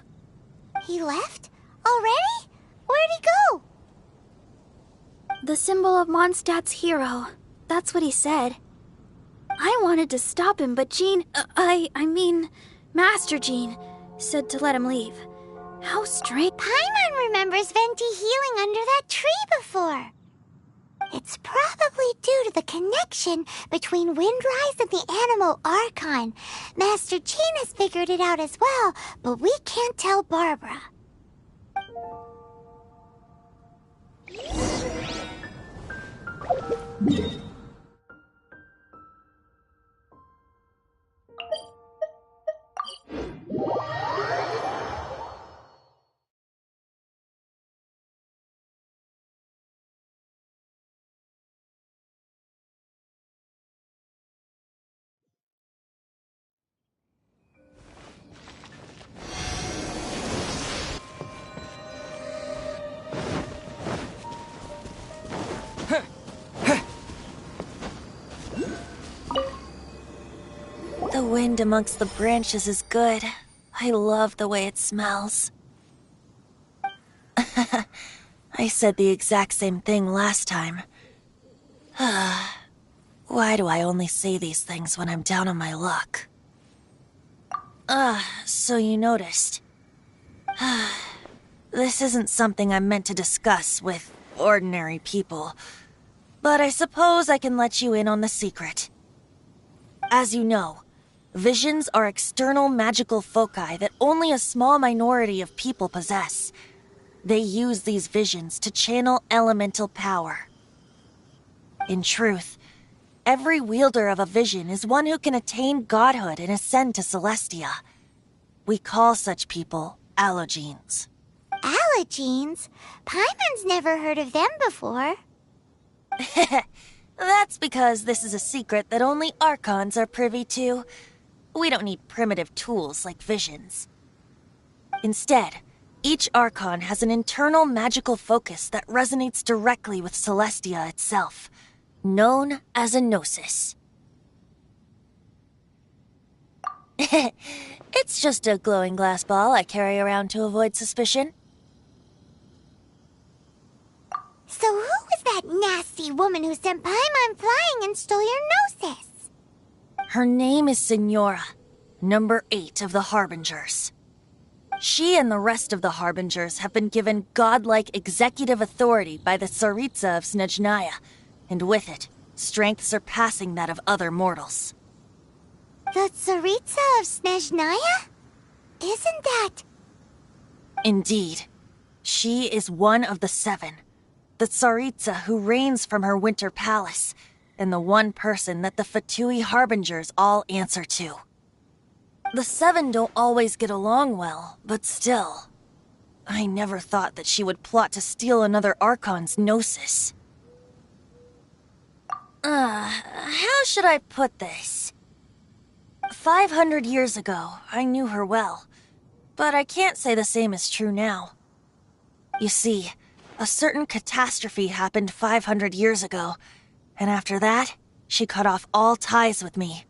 S7: He left? Already? Where'd he go?
S9: The symbol of Mondstadt's hero. That's what he said. I wanted to stop him, but Jean, I mean, Master Jean, said to let him leave. How strange.
S7: Paimon remembers Venti healing under that tree before. It's probably due to the connection between Windrise and the Animo Archon. Master Jean has figured it out as well, but we can't tell Barbara.
S2: The wind amongst the branches is good. I love the way it smells. I said the exact same thing last time. Why do I only say these things when I'm down on my luck? So you noticed. This isn't something I'm meant to discuss with ordinary people, but I suppose I can let you in on the secret. As you know, visions are external magical foci that only a small minority of people possess. They use these visions to channel elemental power. In truth, every wielder of a vision is one who can attain godhood and ascend to Celestia. We call such people allogenes.
S7: Allogenes? Paimon's never heard of them before.
S2: That's because this is a secret that only Archons are privy to. We don't need primitive tools like visions. Instead, each Archon has an internal magical focus that resonates directly with Celestia itself, known as a gnosis. It's just a glowing glass ball I carry around to avoid suspicion.
S7: So who was that nasty woman who sent Paimon flying and stole your gnosis?
S2: Her name is Signora, number 8 of the Harbingers. She and the rest of the Harbingers have been given godlike executive authority by the Tsaritsa of Snezhnaya, and with it, strength surpassing that of other mortals.
S7: The Tsaritsa of Snezhnaya? Isn't that...
S2: Indeed. She is one of the 7, the Tsaritsa who reigns from her winter palace, and the one person that the Fatui Harbingers all answer to. The 7 don't always get along well, but still. I never thought that she would plot to steal another Archon's gnosis. How should I put this? 500 years ago, I knew her well, but I can't say the same is true now. You see, a certain catastrophe happened 500 years ago, and after that, she cut off all ties with me.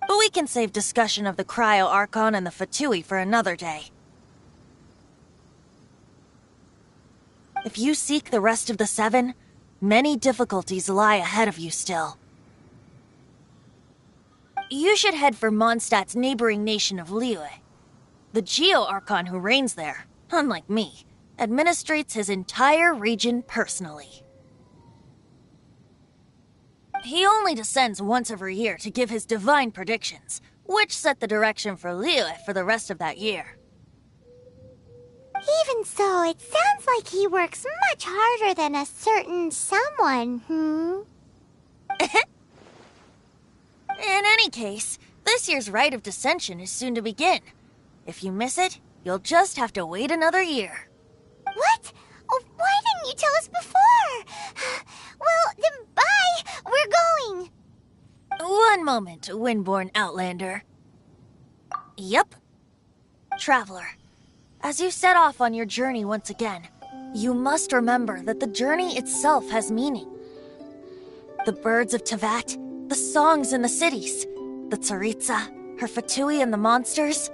S2: But we can save discussion of the Cryo Archon and the Fatui for another day. If you seek the rest of the 7, many difficulties lie ahead of you still. You should head for Mondstadt's neighboring nation of Liyue. The Geo-Archon who reigns there, unlike me, administrates his entire region personally. He only descends once every year to give his divine predictions, which set the direction for Liyue for the rest of that year.
S7: Even so, it sounds like he works much harder than a certain someone,
S2: In any case, this year's Rite of Descension is soon to begin. If you miss it, you'll just have to wait another year.
S7: What? Oh, why didn't you tell us before? Well, then bye! We're going!
S2: One moment, Windborn Outlander. Yep. Traveler, as you set off on your journey once again, you must remember that the journey itself has meaning. The birds of Tevat, the songs in the cities, the Tsaritsa, her Fatui and the monsters,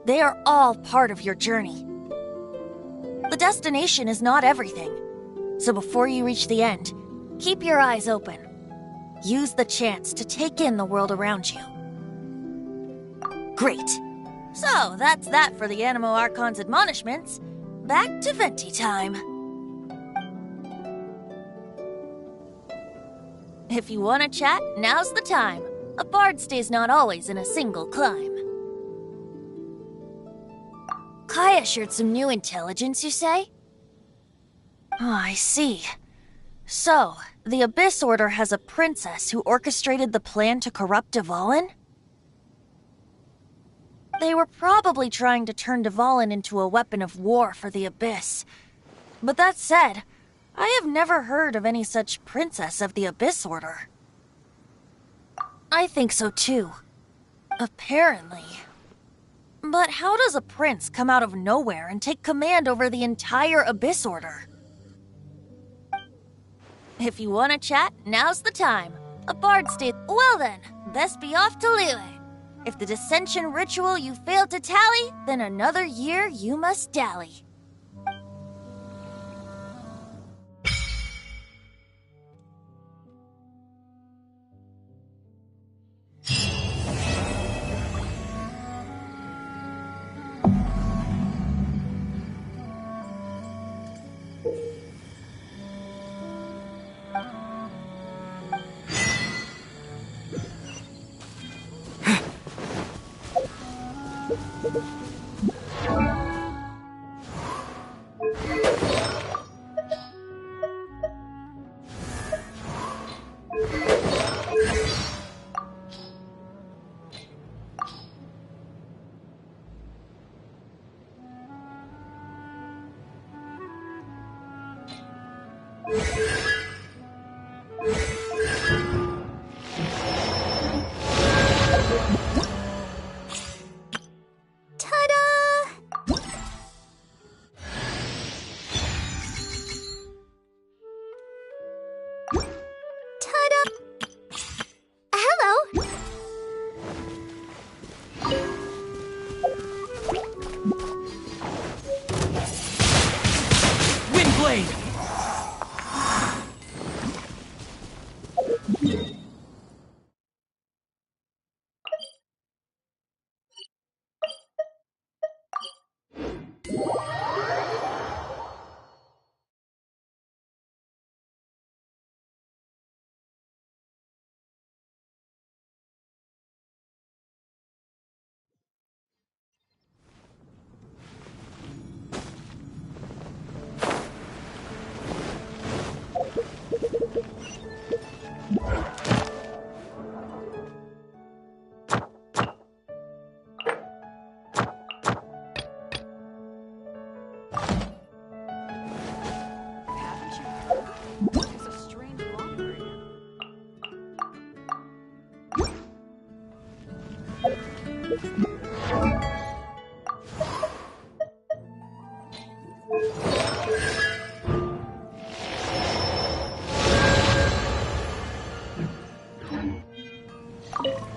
S2: they are all part of your journey. The destination is not everything, so before you reach the end, keep your eyes open. Use the chance to take in the world around you. Great. So, that's that for the Animo Archon's admonishments. Back to Venti time. If you want to chat, now's the time. A bard stays not always in a single climb. Kaya shared some new intelligence, you say? Oh, I see. So, the Abyss Order has a princess who orchestrated the plan to corrupt Dvalin? They were probably trying to turn Dvalin into a weapon of war for the Abyss. But that said, I have never heard of any such princess of the Abyss Order. I think so too. Apparently. But how does a prince come out of nowhere and take command over the entire Abyss Order? If you want to chat, now's the time. A bard stays. Well then, best be off to Liyue. If the dissension ritual you failed to tally, then another year you must dally.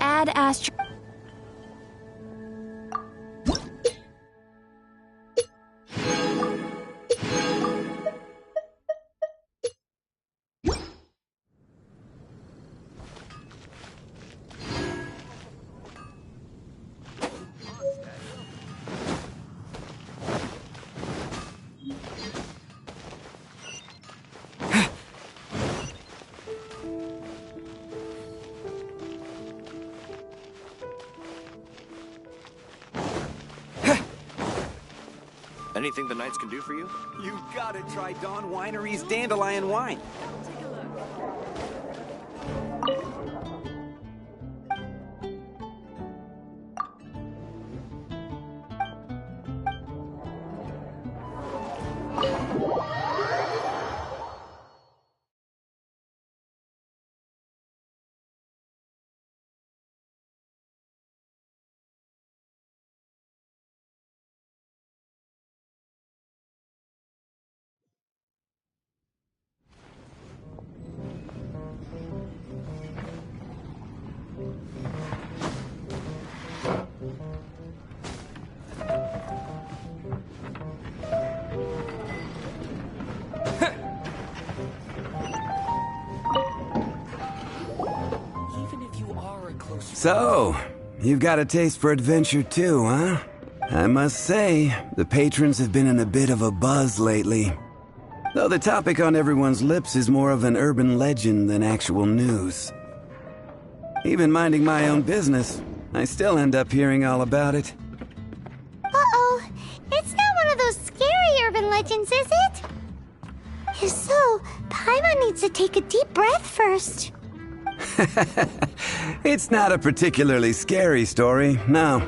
S12: Add Astro.
S17: Anything the Knights can do for you? You gotta try Dawn Winery's Dandelion Wine.
S18: So, you've got a taste for adventure too, huh? I must say, the patrons have been in a bit of a buzz lately. Though the topic on everyone's lips is more of an urban legend than actual news. Even minding my own business, I still end up hearing all about it.
S7: Uh-oh. It's not one of those scary urban legends, is it? If so, Paimon needs to take a deep breath first.
S18: It's not a particularly scary story, no.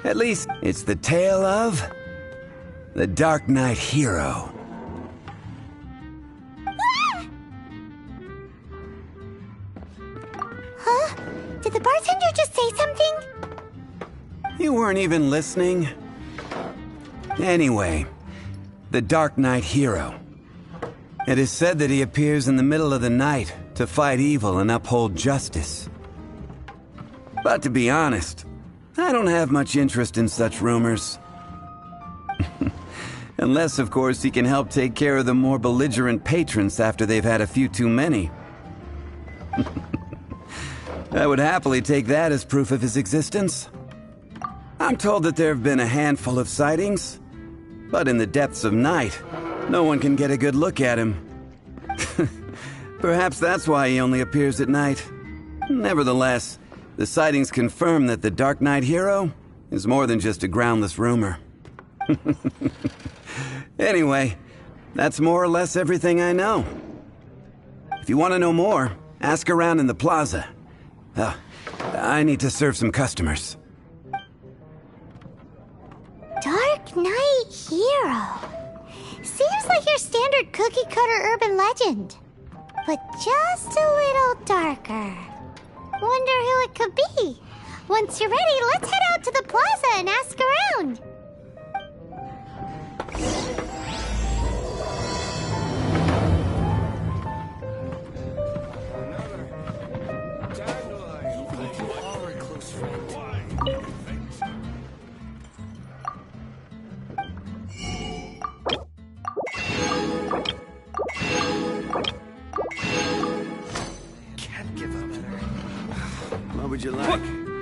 S18: At least, it's the tale of... the Dark Knight Hero.
S7: Huh? Did the bartender just say something?
S18: You weren't even listening? Anyway, the Dark Knight Hero. It is said that he appears in the middle of the night to fight evil and uphold justice. But to be honest, I don't have much interest in such rumors. Unless, of course, he can help take care of the more belligerent patrons after they've had a few too many. I would happily take that as proof of his existence. I'm told that there have been a handful of sightings, but in the depths of night, no one can get a good look at him. Perhaps that's why he only appears at night. Nevertheless, the sightings confirm that the Dark Knight Hero is more than just a groundless rumor. Anyway, that's more or less everything I know. If you want to know more, ask around in the plaza. I need to serve some customers.
S7: Dark Knight Hero. Seems like your standard cookie-cutter urban legend. But just a little darker. Wonder who it could be. Once you're ready, let's head out to the plaza and ask around.
S18: What would you like?